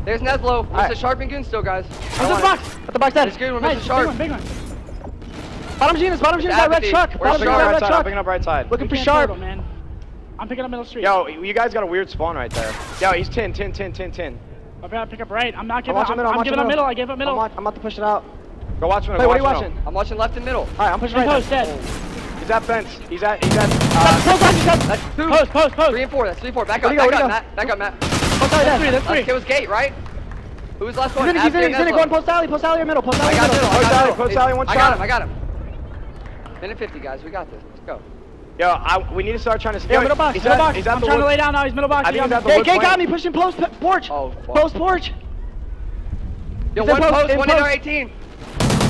Speaker 6: There's Neslo. There's a Sharp and Goon still, guys.
Speaker 8: At the box dead.
Speaker 6: It's good. We're missing Sharp.
Speaker 4: Big one.
Speaker 8: Bottom Genius, that red truck.
Speaker 6: I'm
Speaker 8: picking up right side.
Speaker 4: Looking for Sharp, man. I'm picking up middle street.
Speaker 8: Yo, you guys got a weird spawn right there. Yo, he's 10.
Speaker 4: I gotta pick up right. I'm not giving up. I'm giving up middle. I gave up middle.
Speaker 8: I'm about to push it out. Go watch middle.
Speaker 6: Wait, what are you watching? I'm watching left and middle.
Speaker 8: Alright, I'm pushing right.
Speaker 4: Post dead.
Speaker 8: He's at fence. He's at.
Speaker 6: That's 2.
Speaker 4: Post.
Speaker 6: 3 and 4. That's 3 and 4. Back up, Matt.
Speaker 4: That's 3.
Speaker 6: It was gate, right? Who was last one?
Speaker 8: He's in it. Going post alley or middle. Post alley. Post alley. One shot.
Speaker 6: I got him. Minute 50, guys. We got this. Let's go.
Speaker 8: Yo, we need to start trying to steal.
Speaker 4: Middle box. I'm trying to lay down now. He's middle box.
Speaker 8: Gate got me pushing post porch. Post porch.
Speaker 6: Yo, one post, one in our 18.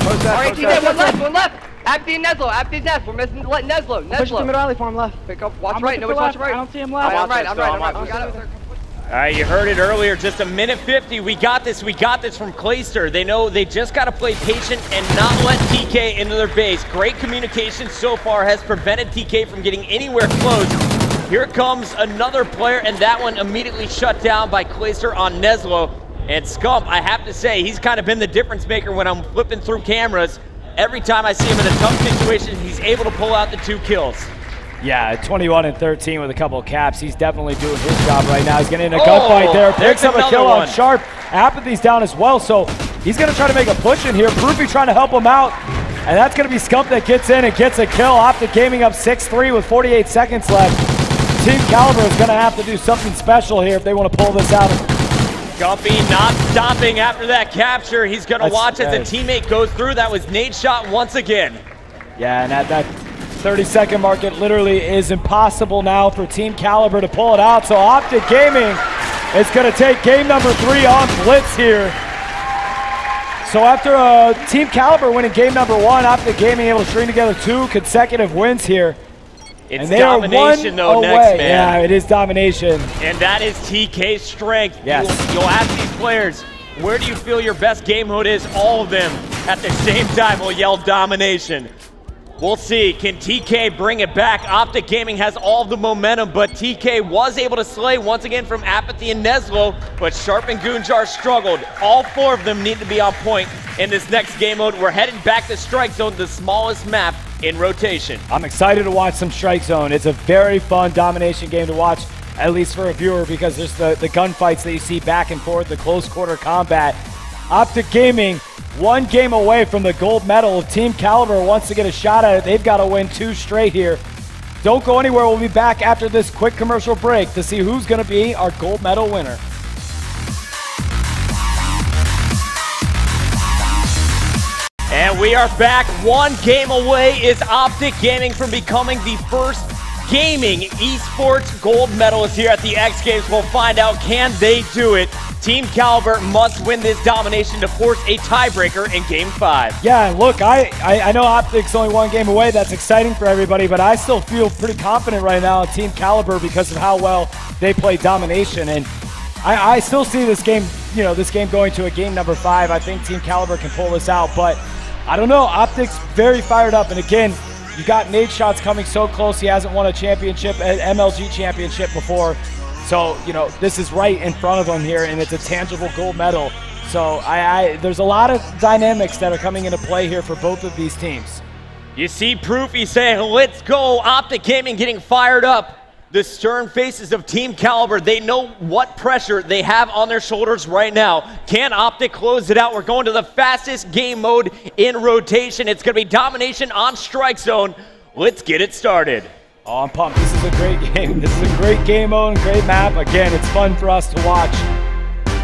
Speaker 6: Our 18 dead, one left. Apti and Apti's Nest. We're missing Neslo.
Speaker 8: Push the middle alley for him left.
Speaker 6: Pick up. Watch right. Nobody's watching right.
Speaker 4: I don't see him left.
Speaker 6: I'm right. We got it.
Speaker 1: All right, you heard it earlier, just a minute 50. We got this from Clayster. They know they just got to play patient and not let TK into their base. Great communication so far has prevented TK from getting anywhere close. Here comes another player, and that one immediately shut down by Clayster on Neslo. And Scump, I have to say, he's kind of been the difference maker when I'm flipping through cameras. Every time I see him in a tough situation, he's able to pull out the 2 kills.
Speaker 2: Yeah, 21 and 13 with a couple of caps. He's definitely doing his job right now. He's getting in a gunfight there. Picks up a kill on Sharp. Apathy's down as well, so he's going to try to make a push in here. Proofy trying to help him out. And that's going to be Scump that gets in and gets a kill. OpTic Gaming up 6-3 with 48 seconds left. TeamKaliber is going to have to do something special here if they want to pull this out.
Speaker 1: Gumpy not stopping after that capture. He's going to watch as a teammate goes through. That was nade shot once again.
Speaker 2: Yeah, and at that 30-second mark, it literally is impossible now for TeamKaliber to pull it out. So OpTic Gaming is going to take game number 3 on Blitz here. So after TeamKaliber winning game number 1, OpTic Gaming able to string together 2 consecutive wins here.
Speaker 1: It's domination though next, man.
Speaker 2: Yeah, it is domination.
Speaker 1: And that is TK's strength.
Speaker 2: Yes.
Speaker 1: You'll ask these players, where do you feel your best game mode is? All of them at the same time will yell domination. We'll see, can TK bring it back? OpTic Gaming has all the momentum, but TK was able to slay once again from Apathy and Neslo, but Sharp and Goonjar struggled. All 4 of them need to be on point in this next game mode. We're heading back to Strike Zone, the smallest map in rotation.
Speaker 2: I'm excited to watch some Strike Zone. It's a very fun domination game to watch, at least for a viewer, because there's the gunfights that you see back and forth, the close quarter combat. OpTic Gaming 1 game away from the gold medal. If TeamKaliber wants to get a shot at it, they've got to win 2 straight here. Don't go anywhere. We'll be back after this quick commercial break to see who's going to be our gold medal winner.
Speaker 1: And we are back. One game away is OpTic Gaming from becoming the first gaming esports gold medalist here at the X Games. We'll find out, can they do it? TeamKaliber must win this domination to force a tiebreaker in Game 5.
Speaker 2: Yeah, look, I know OpTic's only one game away. That's exciting for everybody, but I still feel pretty confident right now in TeamKaliber because of how well they play domination. And I still see this game, you know, this game going to a game number 5. I think TeamKaliber can pull this out, but I don't know. OpTic's very fired up, and again, you got Nadeshot's coming so close. He hasn't won a championship, an MLG championship before. So, you know, this is right in front of him here, and it's a tangible gold medal. So there's a lot of dynamics that are coming into play here for both of these teams.
Speaker 1: You see Proofy saying, let's go. OpTic Gaming getting fired up. The stern faces of TeamKaliber, they know what pressure they have on their shoulders right now. Can OpTic close it out? We're going to the fastest game mode in rotation. It's going to be domination on strike zone. Let's get it started.
Speaker 2: Oh, I'm pumped. This is a great game. This is a great game mode and great map. Again, it's fun for us to watch.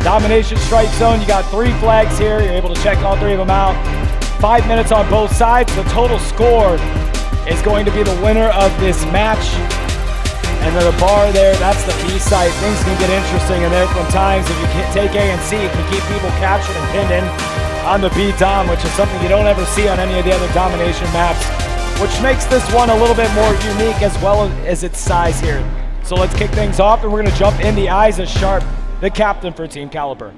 Speaker 2: Domination strike zone. You got 3 flags here. You're able to check all 3 of them out. 5 minutes on both sides. The total score is going to be the winner of this match. And then the bar there, that's the B side. Things can get interesting in there from times. If you can take A and C, it can keep people captured and pinned in on the B dom, which is something you don't ever see on any of the other domination maps, which makes this one a little bit more unique as well as its size here. So let's kick things off, and we're going to jump in the eyes of Sharp, the captain for TeamKaliber.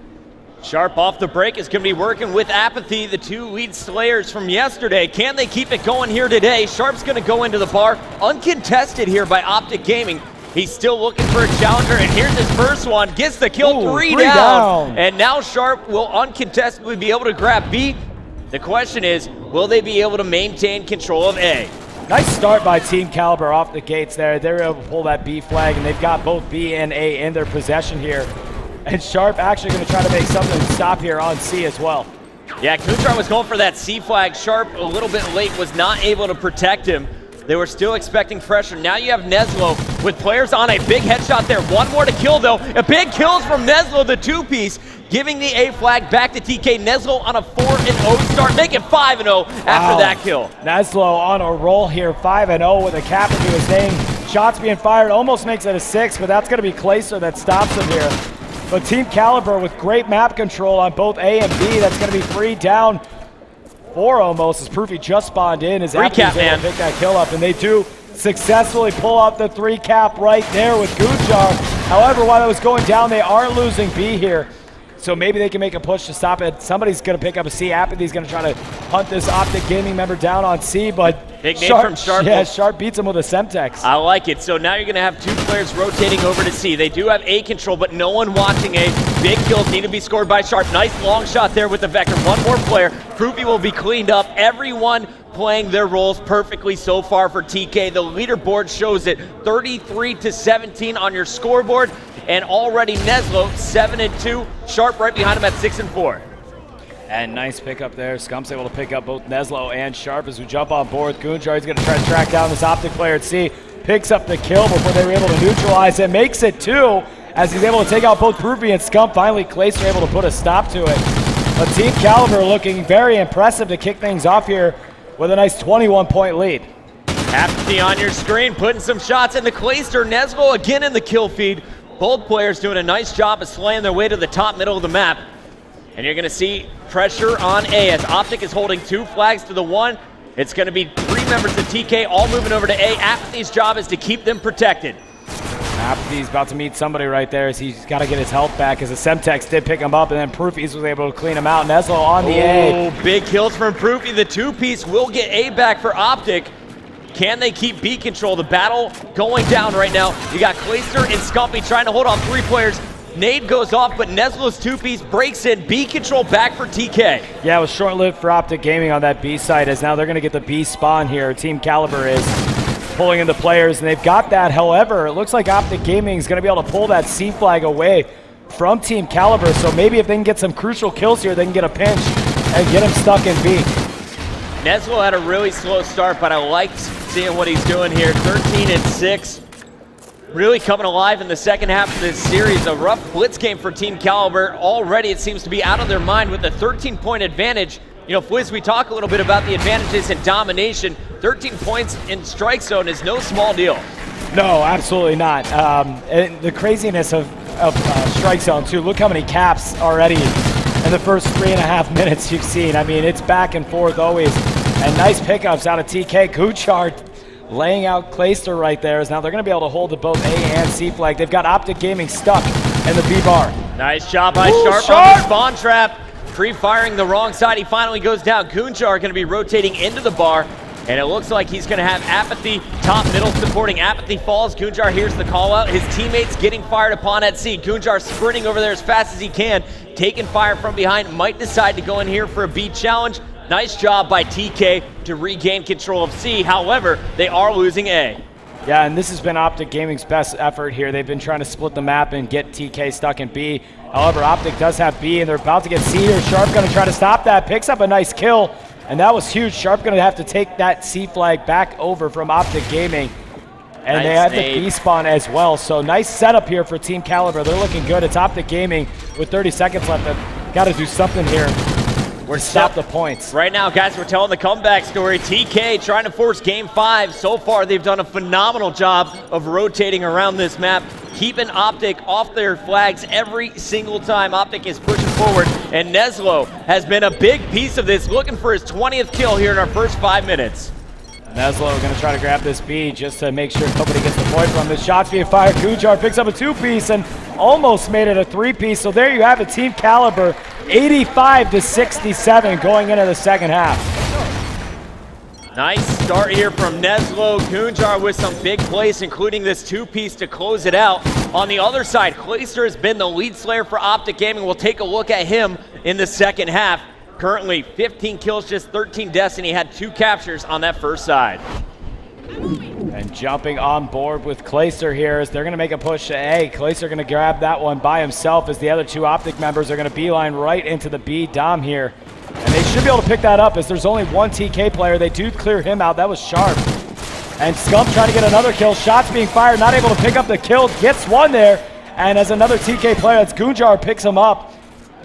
Speaker 1: Sharp off the break is going to be working with Apathy, the 2 lead slayers from yesterday. Can they keep it going here today? Sharp's going to go into the bar, uncontested here by OpTic Gaming. He's still looking for a challenger, and here's his first one. Gets the kill,
Speaker 2: Ooh,
Speaker 1: 3 down. And now Sharp will uncontestedly be able to grab B. The question is, will they be able to maintain control of A?
Speaker 2: Nice start by TeamKaliber off the gates there. They're able to pull that B flag, and they've got both B and A in their possession here. And Sharp actually going to try to make something stop here on C as well.
Speaker 1: Yeah, Kuchar was going for that C flag. Sharp a little bit late, was not able to protect him. They were still expecting pressure. Now you have Neslo with players on a big headshot there. One more to kill though. A big kills from Neslo, the 2-piece, giving the A flag back to TK. Neslo on a 4-0 start, making 5-0 after that kill.
Speaker 2: Neslo on a roll here, 5-0 with a cap into his name. Shots being fired, almost makes it a 6, but that's going to be Clayster that stops him here. But TeamKaliber with great map control on both A and B. That's going to be 3 down, 4 almost, as Proofy just spawned in. As Apathy's able to pick that kill up, and they do successfully pull out the 3 cap right there with Gujar. However, while it was going down, they are losing B here. So maybe they can make a push to stop it. Somebody's going to pick up a C. Apathy's going to try to hunt this OpTic Gaming member down on C, but
Speaker 1: big name from Sharp.
Speaker 2: Yeah, Sharp beats him with a Semtex.
Speaker 1: I like it. So now you're going to have 2 players rotating over to C. They do have A control, but no one watching A. Big kills need to be scored by Sharp. Nice long shot there with the Vector. One more player. Proofy will be cleaned up. Everyone playing their roles perfectly so far for TK. The leaderboard shows it 33-17 on your scoreboard. And already Neslo 7-2. Sharp right behind him at 6-4.
Speaker 2: And nice pickup there. Scump's able to pick up both Neslo and Sharp as we jump on board. Gunjar, he's going to try to track down this OpTic player at C. Picks up the kill before they were able to neutralize it. Makes it 2 as he's able to take out both Proofy and Scump. Finally, Clayster able to put a stop to it. But TeamKaliber looking very impressive to kick things off here with a nice 21-point lead.
Speaker 1: Apathy on your screen, putting some shots into Clayster. Neslo again in the kill feed. Both players doing a nice job of slaying their way to the top middle of the map. And you're going to see pressure on A as OpTic is holding 2 flags to the 1. It's going to be 3 members of TK all moving over to A. Apathy's job is to keep them protected.
Speaker 2: Apathy's about to meet somebody right there as he's got to get his health back as the Semtex did pick him up, and then Proofy was able to clean him out. Neslo on the A.
Speaker 1: Big kills from Proofy. The 2-piece will get A back for OpTic. Can they keep B control? The battle going down right now. You got Clayster and Scumpy trying to hold on 3 players. Nade goes off, but Neslo's 2-piece breaks in. B control back for TK.
Speaker 2: Yeah, it was short-lived for OpTic Gaming on that B side, as now they're going to get the B spawn here. TeamKaliber is pulling in the players, and they've got that. However, it looks like OpTic Gaming is going to be able to pull that C flag away from TeamKaliber, so maybe if they can get some crucial kills here, they can get a pinch and get him stuck in B.
Speaker 1: Neslo had a really slow start, but I liked seeing what he's doing here. 13-6. Really coming alive in the second half of this series. A rough blitz game for TeamKaliber. Already it seems to be out of their mind with a 13-point advantage. You know, Fwiz, we talk a little bit about the advantages in domination. 13 points in strike zone is no small deal.
Speaker 2: No, absolutely not. And the craziness of strike zone, too. Look how many caps already in the first 3.5 minutes you've seen. I mean, it's back and forth always. And nice pickups out of TK. Kuchar laying out Clayster right there. Now they're going to be able to hold the both A and C flag. They've got OpTic Gaming stuck in the B bar.
Speaker 1: Nice job by Sharp on the spawn trap. Pre-firing the wrong side. He finally goes down. Kunjar going to be rotating into the bar. And it looks like he's going to have Apathy top middle supporting. Apathy falls. Kunjar hears the call out. His teammates getting fired upon at C. Kunjar sprinting over there as fast as he can. Taking fire from behind. Might decide to go in here for a B challenge. Nice job by TK to regain control of C. However, they are losing A.
Speaker 2: Yeah, and this has been OpTic Gaming's best effort here. They've been trying to split the map and get TK stuck in B. However, OpTic does have B, and they're about to get C here. Sharp going to try to stop that. Picks up a nice kill, and that was huge. Sharp going to have to take that C flag back over from OpTic Gaming. And nice, they have the B spawn as well. So nice setup here for TeamKaliber. They're looking good. It's OpTic Gaming with 30 seconds left. They've got to do something here. We're stop the points.
Speaker 1: Right now, guys, we're telling the comeback story. TK trying to force game 5. So far, they've done a phenomenal job of rotating around this map, keeping OpTic off their flags every single time. OpTic is pushing forward, and Neslo has been a big piece of this, looking for his 20th kill here in our first 5 minutes.
Speaker 2: Neslo going to try to grab this B just to make sure nobody gets the point from this. Shots being fired. Kujar picks up a 2-piece and almost made it a 3-piece. So there you have it, TeamKaliber, 85-67 going into the second half.
Speaker 1: Nice start here from Neslo. Kunjar with some big plays, including this 2-piece to close it out. On the other side, Clayster has been the lead slayer for OpTic Gaming. We'll take a look at him in the second half. Currently 15 kills, just 13 deaths, and he had 2 captures on that first side.
Speaker 2: And jumping on board with Clayster here as they're going to make a push to A. Clayster going to grab that one by himself as the other 2 OpTic members are going to beeline right into the B dom here. And they should be able to pick that up as there's only 1 TK player. They do clear him out. That was Sharp. And Scump trying to get another kill. Shots being fired, not able to pick up the kill. Gets one there. And as another TK player, that's Gunjar, picks him up.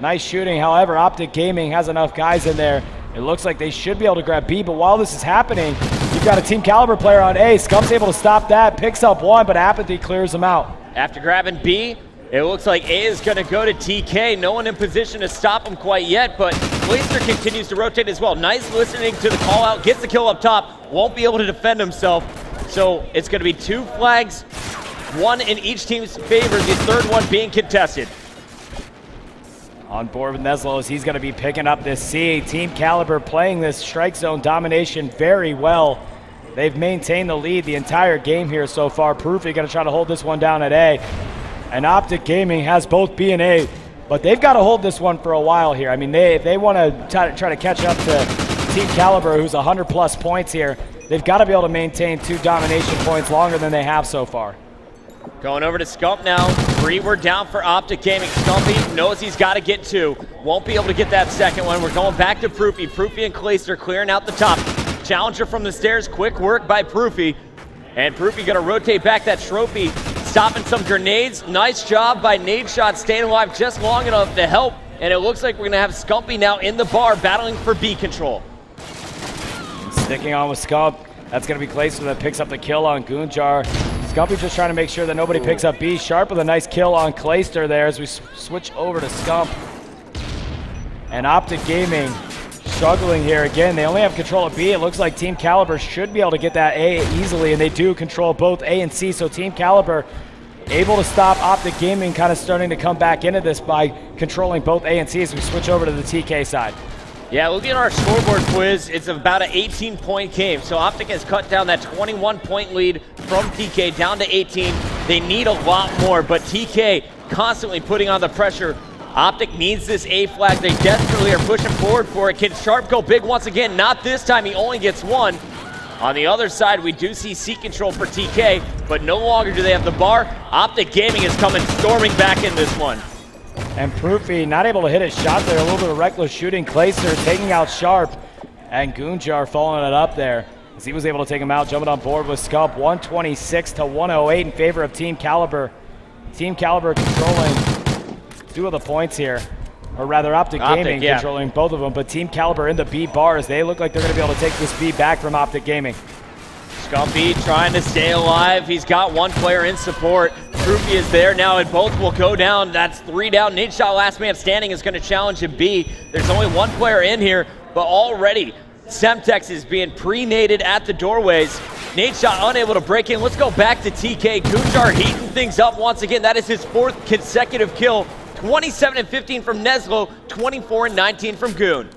Speaker 2: Nice shooting. However, OpTic Gaming has enough guys in there. It looks like they should be able to grab B, but while this is happening, you've got a TeamKaliber player on A. Scump's able to stop that, picks up one, but Apathy clears him out.
Speaker 1: After grabbing B, it looks like A is going to go to TK. No one in position to stop him quite yet, but Clayster continues to rotate as well. Nice listening to the call out, gets the kill up top, won't be able to defend himself. So it's going to be 2 flags, 1 in each team's favor, the third one being contested.
Speaker 2: On board with Neslo as he's going to be picking up this C. TeamKaliber playing this strike zone domination very well. They've maintained the lead the entire game here so far. Proofy going to try to hold this one down at A. And OpTic Gaming has both B and A, but they've got to hold this one for a while here. I mean, if they want to try to catch up to TeamKaliber, who's 100+ points here, they've got to be able to maintain 2 domination points longer than they have so far.
Speaker 1: Going over to Scump now. 3 were down for OpTic Gaming. Scumpy knows he's got to get 2. Won't be able to get that second one. We're going back to Proofy. Proofy and Clayster clearing out the top. Challenger from the stairs. Quick work by Proofy. And Proofy going to rotate back that trophy. Stopping some grenades. Nice job by Nade Shot staying alive just long enough to help. And it looks like we're going to have Scumpy now in the bar battling for B control.
Speaker 2: Sticking on with Scump. That's going to be Clayster that picks up the kill on Gunjar. Scumpy just trying to make sure that nobody picks up B. Sharp with a nice kill on Clayster there as we switch over to Scump. And OpTic Gaming struggling here again. They only have control of B. It looks like TeamKaliber should be able to get that A easily, and they do control both A and C. So TeamKaliber able to stop OpTic Gaming kind of starting to come back into this by controlling both A and C as we switch over to the TK side.
Speaker 1: Yeah, looking at our scoreboard quiz, it's about an 18-point game. So OpTic has cut down that 21-point lead from TK down to 18. They need a lot more, but TK constantly putting on the pressure. OpTic needs this A flag. They desperately are pushing forward for it. Can Sharp go big once again? Not this time. He only gets 1. On the other side, we do see C control for TK, but no longer do they have the bar. OpTic Gaming is coming storming back in this one.
Speaker 2: And Proofy not able to hit his shot there. A little bit of reckless shooting. Clayster taking out Sharp. And Gunjar following it up there as he was able to take him out. Jumping on board with Scump. 126-108 in favor of TeamKaliber. TeamKaliber controlling 2 of the points here. or rather OpTic Gaming controlling both of them, but TeamKaliber in the B bars, they look like they're going to be able to take this B back from OpTic Gaming.
Speaker 1: Scumpy trying to stay alive. He's got one player in support. Fruity is there now, and both will go down. That's 3 down. Nadeshot, last man standing, is going to challenge in B. There's only one player in here, but already Semtex is being pre-naded at the doorways. Nadeshot unable to break in. Let's go back to TK. Gunjar heating things up once again. That is his 4th consecutive kill. 27 and 15 from Neslo, 24 and 19 from Goon.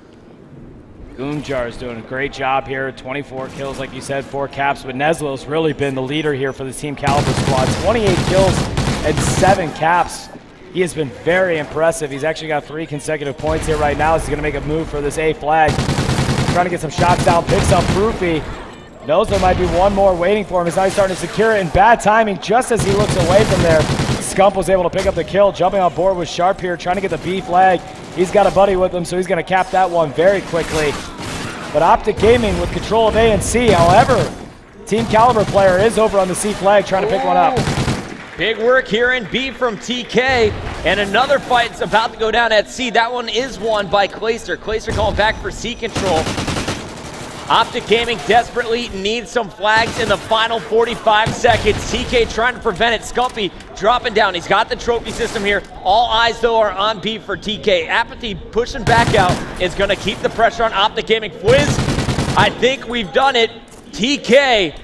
Speaker 2: Gunjar is doing a great job here. 24 kills, like you said, 4 caps, but Neslo's really been the leader here for the TeamKaliber squad. 28 kills and 7 caps. He has been very impressive. He's actually got 3 consecutive points here right now. He's going to make a move for this A flag. Trying to get some shots down, picks up Proofy. Knows there might be one more waiting for him. He's now starting to secure it in bad timing just as he looks away from there. Scump was able to pick up the kill, jumping on board with Sharp here, trying to get the B flag. He's got a buddy with him, so he's going to cap that one very quickly. But OpTic Gaming with control of A and C. However, TeamKaliber player is over on the C flag trying to pick one up.
Speaker 1: Big work here in B from TK, and another fight's about to go down at C. That one is won by Clayster. Clayster calling back for C control. OpTic Gaming desperately needs some flags in the final 45 seconds. TK trying to prevent it. Scumpy dropping down. He's got the trophy system here. All eyes, though, are on B for TK. Apathy pushing back out is going to keep the pressure on OpTic Gaming. Fwiz, I think we've done it. TK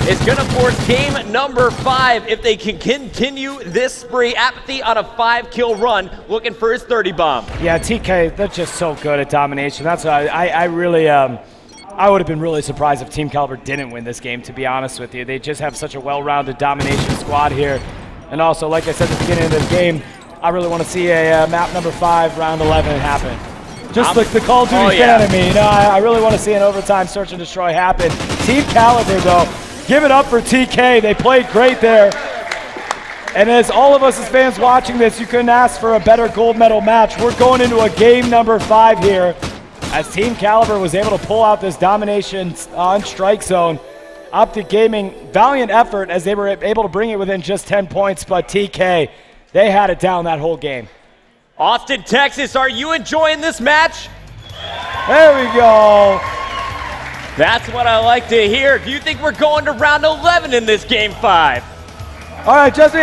Speaker 1: is going to force game number 5 if they can continue this spree. Apathy on a 5-kill run, looking for his 30 bomb.
Speaker 2: Yeah, TK, they're just so good at domination. That's why I really... I would have been really surprised if TeamKaliber didn't win this game, to be honest with you. They just have such a well-rounded domination squad here. And also, like I said at the beginning of the game, I really want to see a map number 5, round 11 happen. Just like the Call of Duty fan of me, you know, I really want to see an overtime search and destroy happen. TeamKaliber, though, give it up for TK. They played great there. And as all of us as fans watching this, you couldn't ask for a better gold medal match. We're going into a game number 5 here, as TeamKaliber was able to pull out this domination on strike zone. OpTic Gaming, valiant effort as they were able to bring it within just 10 points, but TK, they had it down that whole game.
Speaker 1: Austin, Texas, are you enjoying this match?
Speaker 2: There we go.
Speaker 1: That's what I like to hear. Do you think we're going to round 11 in this game 5?
Speaker 2: All right, Jesse,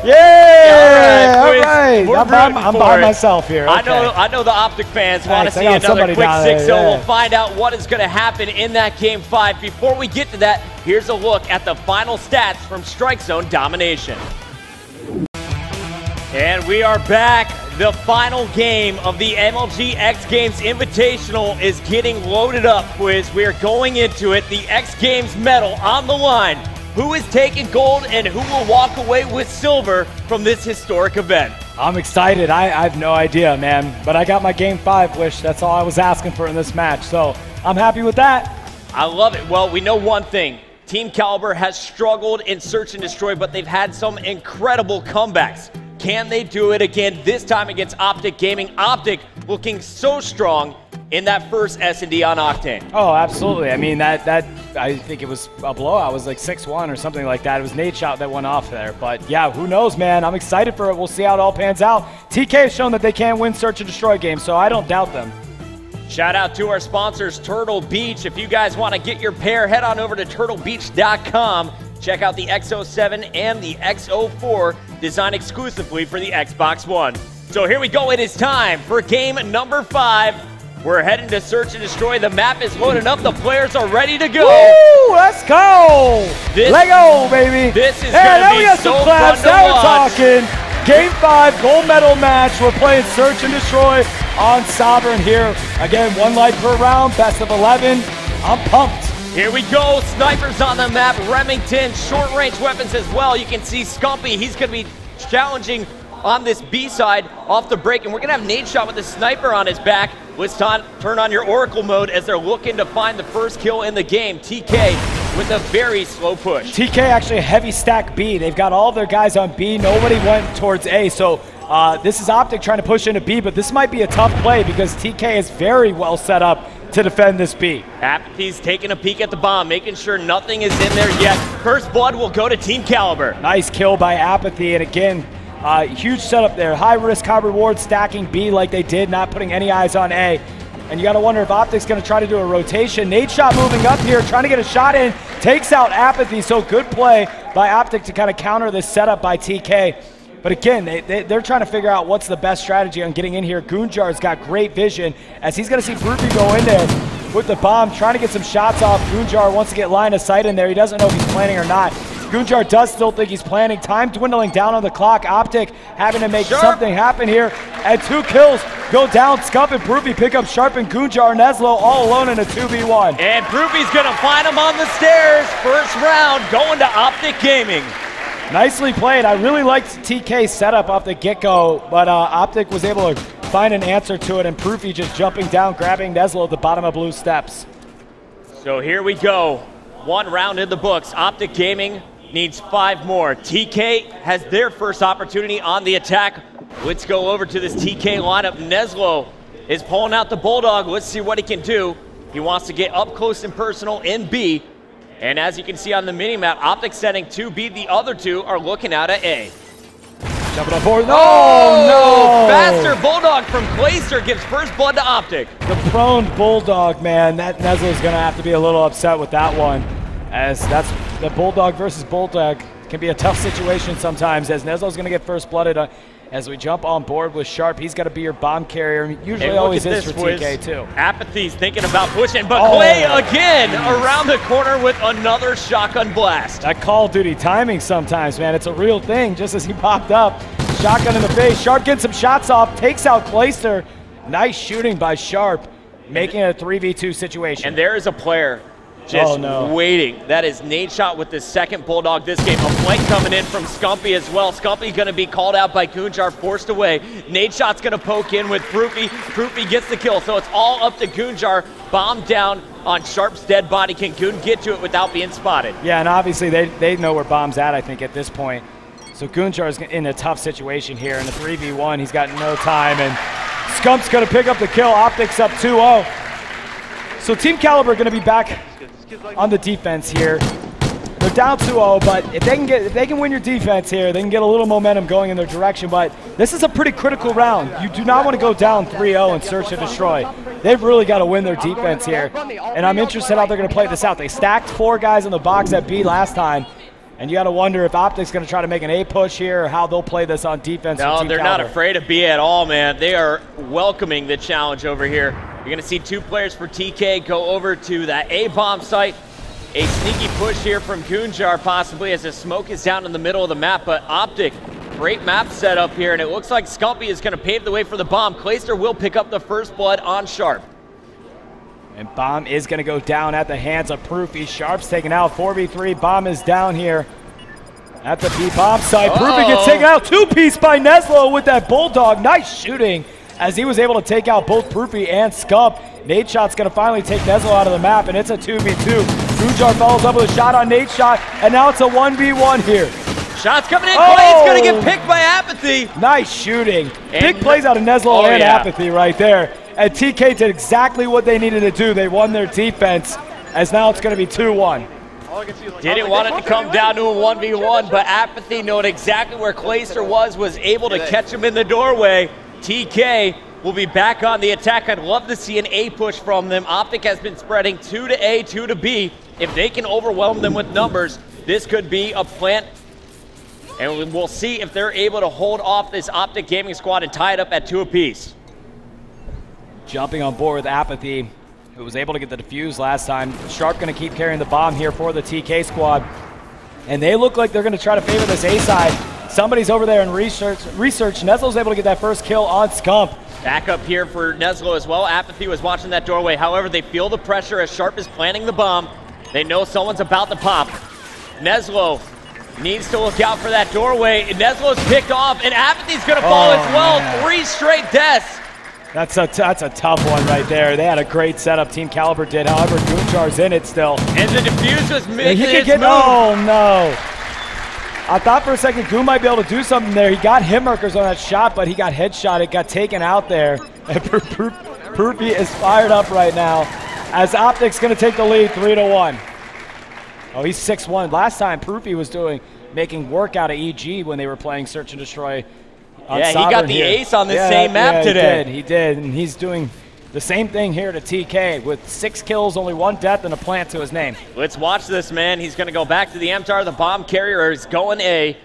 Speaker 2: yeah, all right. I'm by myself here. Okay.
Speaker 1: I know the OpTic fans want to see another quick 6-0. We'll find out what is going to happen in that game 5. Before we get to that, here's a look at the final stats from Strike Zone Domination. And we are back. The final game of the MLG X Games Invitational is getting loaded up, Quiz. We are going into it. The X Games medal on the line. Who is taking gold and who will walk away with silver from this historic event?
Speaker 2: I'm excited. I have no idea, man. But I got my game 5 wish. That's all I was asking for in this match. So I'm happy with that.
Speaker 1: I love it. Well, we know one thing. TeamKaliber has struggled in Search and Destroy, but they've had some incredible comebacks. Can they do it again, this time against OpTic Gaming? OpTic looking so strong in that first S&D on Octane.
Speaker 2: Oh, absolutely. I mean, that I think it was a blowout. It was like 6-1 or something like that. It was Nadeshot that went off there. But yeah, who knows, man? I'm excited for it. We'll see how it all pans out. TK has shown that they can win Search and Destroy games, so I don't doubt them.
Speaker 1: Shout out to our sponsors, Turtle Beach. If you guys want to get your pair, head on over to turtlebeach.com. Check out the X07 and the X04, designed exclusively for the Xbox One. So here we go. It is time for game number 5. We're heading to Search and Destroy. The map is loaded up. The players are ready to go.
Speaker 2: Woo! Let's go! Let go, baby!
Speaker 1: This is going to be so fun to watch.
Speaker 2: We're talking. Game 5, gold medal match. We're playing Search and Destroy on Sovereign here. Again, 1 life per round, best of 11. I'm pumped.
Speaker 1: Here we go. Snipers on the map. Remington, short-range weapons as well. You can see Scumpy. He's going to be challenging on this B side off the break, and we're gonna have Nadeshot with the sniper on his back. Let's turn on your Oracle mode as they're looking to find the first kill in the game. TK with a very slow push.
Speaker 2: TK actually a heavy stack B. They've got all of their guys on B. Nobody went towards A, so this is OpTic trying to push into B, but this might be a tough play because TK is very well set up to defend this B.
Speaker 1: Apathy's taking a peek at the bomb, making sure nothing is in there yet. First blood will go to TeamKaliber.
Speaker 2: Nice kill by Apathy, and again, Huge setup there. High risk, high reward, stacking B like they did, not putting any eyes on A. And you got to wonder if OpTic's going to try to do a rotation. Nade shot moving up here, trying to get a shot in, takes out Apathy. So good play by OpTic to kind of counter this setup by TK. But again, they're trying to figure out what's the best strategy on getting in here. Goonjar's got great vision as he's going to see Brupy go in there with the bomb, trying to get some shots off. Goonjar wants to get line of sight in there. He doesn't know if he's planning or not. Goonjar does still think he's planning. Time dwindling down on the clock. OpTic having to make something happen here. And 2 kills go down. Scump and Brupy pick up Sharp and Goonjar. Neslo all alone in a 2v1.
Speaker 1: And Brupy's going to find him on the stairs. First round going to OpTic Gaming.
Speaker 2: Nicely played. I really liked TK's setup off the get-go, but OpTic was able to find an answer to it, and Brupy just jumping down, grabbing Neslo at the bottom of blue steps.
Speaker 1: So here we go. 1 round in the books. OpTic Gaming needs 5 more. TK has their first opportunity on the attack. Let's go over to this TK lineup. Neslo is pulling out the Bulldog. Let's see what he can do. He wants to get up close and personal in B. And as you can see on the minimap, OpTic setting 2B. The other 2 are looking out at A.
Speaker 2: Jumping on board.
Speaker 1: Oh, no! Faster Bulldog from Clayster gives first blood to OpTic.
Speaker 2: The prone Bulldog, man. That Neslo's going to have to be a little upset with that one, as that's the Bulldog versus Bulldog can be a tough situation sometimes, as Neslo's going to get first blooded. As we jump on board with Sharp, he's got to be your bomb carrier. Usually always is for TK too.
Speaker 1: Apathy's thinking about pushing, but Clay again around the corner with another shotgun blast.
Speaker 2: That Call of Duty timing sometimes, man, it's a real thing. Just as he popped up, shotgun in the face. Sharp gets some shots off, takes out Clayster. Nice shooting by Sharp, making it a 3v2 situation.
Speaker 1: And there is a player just waiting. That is Nade Shot with the second Bulldog this game. A flank coming in from Scumpy as well. Scumpy going to be called out by Goonjar, forced away. Nade Shot's going to poke in with Brupy. Brupy gets the kill, so it's all up to Goonjar. Bomb down on Sharp's dead body. Can Goon get to it without being spotted?
Speaker 2: Yeah, and obviously they know where Bomb's at, I think, at this point. So Goonjar's in a tough situation here. In a 3v1, he's got no time, and Scump's going to pick up the kill. OpTic's up 2-0. So TeamKaliber going to be back on the defense here. They're down 2-0, but if they can win your defense here, they can get a little momentum going in their direction. But this is a pretty critical round. You do not want to go down 3-0 and search and destroy. They've really got to win their defense here. And I'm interested how they're going to play this out. They stacked 4 guys in the box at B last time. And you got to wonder if OpTic's going to try to make an A push here, or how they'll play this on defense.
Speaker 1: No, they're not afraid of B at all, man. They are welcoming the challenge over here. You're going to see 2 players for TK go over to that A bomb site. A sneaky push here from Goonjar possibly, as the smoke is down in the middle of the map. But OpTic, great map setup here, and it looks like Scumpy is going to pave the way for the bomb. Clayster will pick up the first blood on Sharp.
Speaker 2: And Bomb is going to go down at the hands of Proofy. Sharp's taken out. 4v3. Bomb is down here at the B bomb site. Proofy gets taken out. 2-piece by Neslo with that Bulldog. Nice shooting as he was able to take out both Proofy and Scump. Nade Shot's going to finally take Neslo out of the map, and it's a 2v2. Goonjar follows up with a shot on Nade Shot, and now it's a 1v1 here.
Speaker 1: Shots coming in. Clay's going to get picked by Apathy.
Speaker 2: Nice shooting. Big plays out of Neslo and Apathy right there. And TK did exactly what they needed to do. They won their defense, as now it's going to be 2-1.
Speaker 1: Didn't want it to come down to a 1v1, but Apathy, knowing exactly where Clayster was able to catch him in the doorway. TK will be back on the attack. I'd love to see an A push from them. OpTic has been spreading 2 to A, 2 to B. If they can overwhelm them with numbers, this could be a plant. And we'll see if they're able to hold off this OpTic Gaming squad and tie it up at 2 apiece.
Speaker 2: Jumping on board with Apathy, who was able to get the defuse last time. Sharp going to keep carrying the bomb here for the TK squad. And they look like they're going to try to favor this A side. Somebody's over there in research. Neslo's able to get that first kill on Scump.
Speaker 1: Back up here for Neslo as well. Apathy was watching that doorway. However, they feel the pressure as Sharp is planting the bomb. They know someone's about to pop. Neslo needs to look out for that doorway. Neslo's picked off, and Apathy's going to fall as well. Man. 3 straight deaths.
Speaker 2: That's a tough one right there. They had a great setup. TeamKaliber did. However, Goonjar's in it still.
Speaker 1: And the defuse was making its move.
Speaker 2: Oh, no. I thought for a second Goon might be able to do something there. He got hitmarkers on that shot, but he got headshot. It got taken out there. And Proofy is fired up right now, as OpTic's going to take the lead 3-1. Oh, he's 6-1. Last time Proofy was doing making work out of EG when they were playing Search and Destroy.
Speaker 1: Yeah, he got the ace on this same map today.
Speaker 2: He did, and he's doing the same thing here to TK with 6 kills, only 1 death, and a plant to his name.
Speaker 1: Let's watch this, man. He's going to go back to the MTAR. The bomb carrier is going A,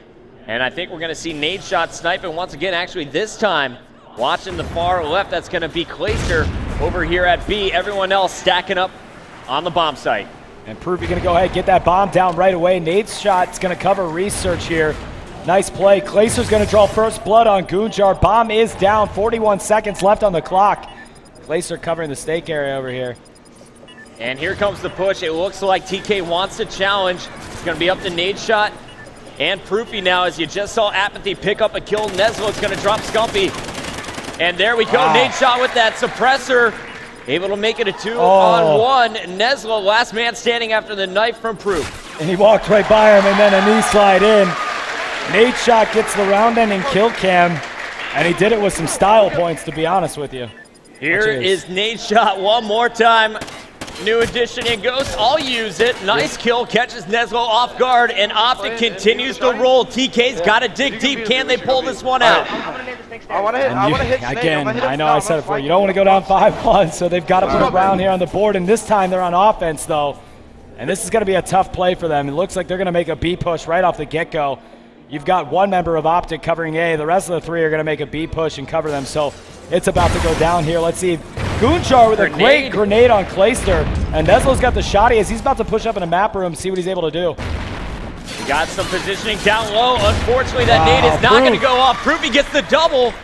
Speaker 1: and I think we're going to see nade shot sniping once again. Actually, this time, watching the far left, that's going to be Clayster over here at B. Everyone else stacking up on the bomb site.
Speaker 2: And Proofy going to go ahead and get that bomb down right away. Nade's shot's going to cover research here. Nice play. Clayster's going to draw first blood on Goonjar. Bomb is down. 41 seconds left on the clock. Clayster covering the stake area over here.
Speaker 1: And here comes the push. It looks like TK wants to challenge. It's going to be up to nade shot and Proofy now, as you just saw Apathy pick up a kill. Nezlo's going to drop Scumpy. And there we go. Nade shot with that suppressor. Able to make it a 2-on-1. Nezlo, last man standing after the knife from Proof.
Speaker 2: And he walked right by him, and then a knee slide in. Nade shot gets the round-ending kill cam, and he did it with some style points, to be honest with you.
Speaker 1: Here is nade shot one more time. New addition in Ghost. I'll use it. Nice kill. Catches Nezlo off guard, and OpTic continues to roll. TK's got to dig deep. Can they pull this one out?
Speaker 7: I want to hit Snake.
Speaker 2: Again, I know I said it before. You don't want to go down 5-1, so they've got to put a round here on the board, and this time they're on offense, though. And this is going to be a tough play for them. It looks like they're going to make a B push right off the get-go. You've got one member of OpTic covering A. The rest of the 3 are going to make a B push and cover them, so it's about to go down here. Let's see. Goonjar with a great grenade on Clayster, and Nezlo's got the shotty as he's about to push up in a map room, see what he's able to do.
Speaker 1: He got some positioning down low. Unfortunately, that nade is not going to go off. Proofy gets the double.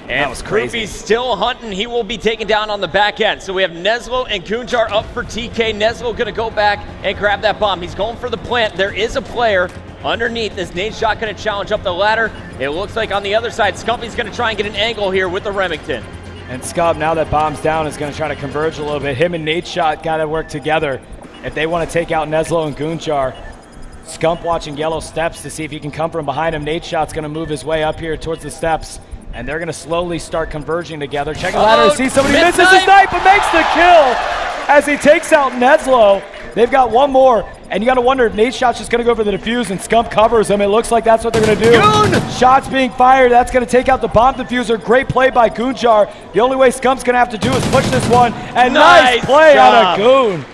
Speaker 1: And Proofy's still hunting. He will be taken down on the back end. So we have Nezlo and Goonjar up for TK. Nezlo going to go back and grab that bomb. He's going for the plant. There is a player underneath. This nade shot going to challenge up the ladder. It looks like on the other side, Scumpy's going to try and get an angle here with the Remington.
Speaker 2: And Scub, now that bomb's down, is going to try to converge a little bit. Him and nade shot got to work together if they want to take out Nezlo and Goonjar. Scump watching yellow steps to see if he can come from behind him. Nade shot's going to move his way up here towards the steps, and they're going to slowly start converging together. Check the ladder to see somebody misses the snipe but makes the kill as he takes out Nezlo. They've got one more, and you got to wonder if nade shot's just going to go for the defuse and Scump covers him. It looks like that's what they're going to do.
Speaker 1: Goon!
Speaker 2: Shots being fired. That's going to take out the bomb diffuser. Great play by Goonjar. The only way Scump's going to have to do is push this one, and nice play out of Goon.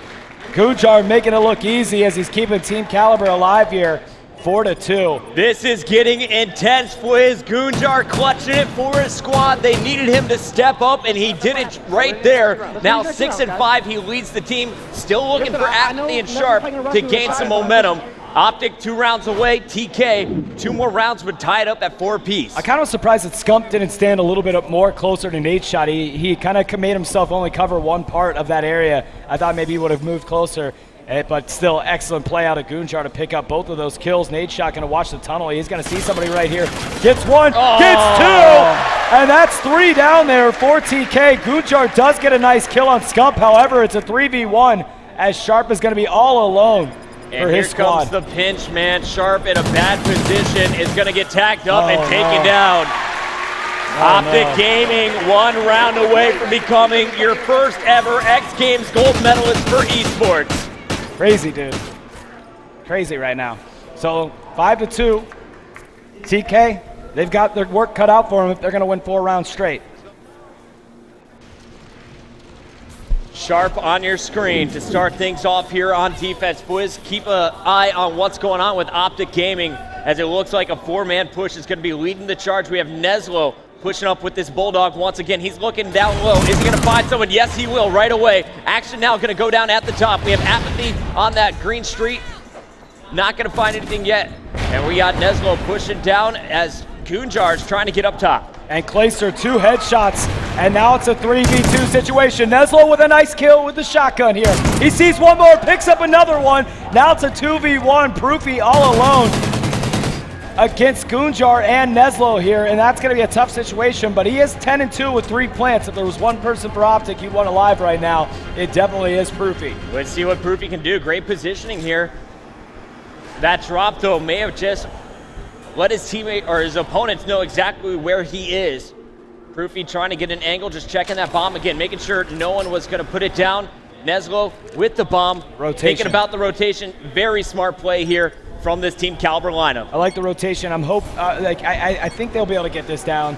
Speaker 2: Goonjar making it look easy as he's keeping TeamKaliber alive here. 4-2.
Speaker 1: This is getting intense. Fliz, Goonjar clutching it for his squad. They needed him to step up, and he did it right there. Now 6-5, he leads the team. Still looking for Apathy and Sharp to gain some momentum. OpTic 2 rounds away. TK 2 more rounds would tie it up at 4 apiece.
Speaker 2: I kind of was surprised that Scump didn't stand a little bit more closer to nade shot. He kind of made himself only cover one part of that area. I thought maybe he would have moved closer. But still, excellent play out of Goonjar to pick up both of those kills. Nade shot going to watch the tunnel. He's going to see somebody right here. Gets one, gets 2, and that's 3 down there for TK. Goonjar does get a nice kill on Scump. However, it's a 3v1 as Sharp is going to be all alone for his squad.
Speaker 1: And here comes the pinch, man. Sharp in a bad position is going to get tagged up and taken down. OpTic Gaming 1 round away from becoming your first ever X Games gold medalist for esports.
Speaker 2: Crazy, dude. Crazy right now. So 5-2. TK, they've got their work cut out for them if they're going to win 4 rounds straight.
Speaker 1: Sharp on your screen to start things off here on defense. Boys, keep an eye on what's going on with OpTic Gaming, as it looks like a 4-man push is going to be leading the charge. We have Nezlo pushing up with this Bulldog once again. He's looking down low. Is he going to find someone? Yes, he will right away. Action now going to go down at the top. We have Apathy on that green street. Not going to find anything yet. And we got Nezlo pushing down as Goonjar's trying to get up top.
Speaker 2: And Clayster 2 headshots, and now it's a 3v2 situation. Nezlo with a nice kill with the shotgun here. He sees one more, picks up another one. Now it's a 2v1, Proofy all alone against Goonjar and Nezlo here, and that's going to be a tough situation, but he is 10-2 with 3 plants. If there was one person for OpTic you want alive right now, it definitely is Proofy.
Speaker 1: Let's see what Proofy can do. Great positioning here. That drop, though, may have just let his teammate or his opponents know exactly where he is. Proofy trying to get an angle, just checking that bomb again, making sure no one was going to put it down. Nezlo with the bomb,
Speaker 2: rotation.
Speaker 1: thinking about the rotation. Very smart play here from this TeamKaliber lineup.
Speaker 2: I like the rotation. I think they'll be able to get this down.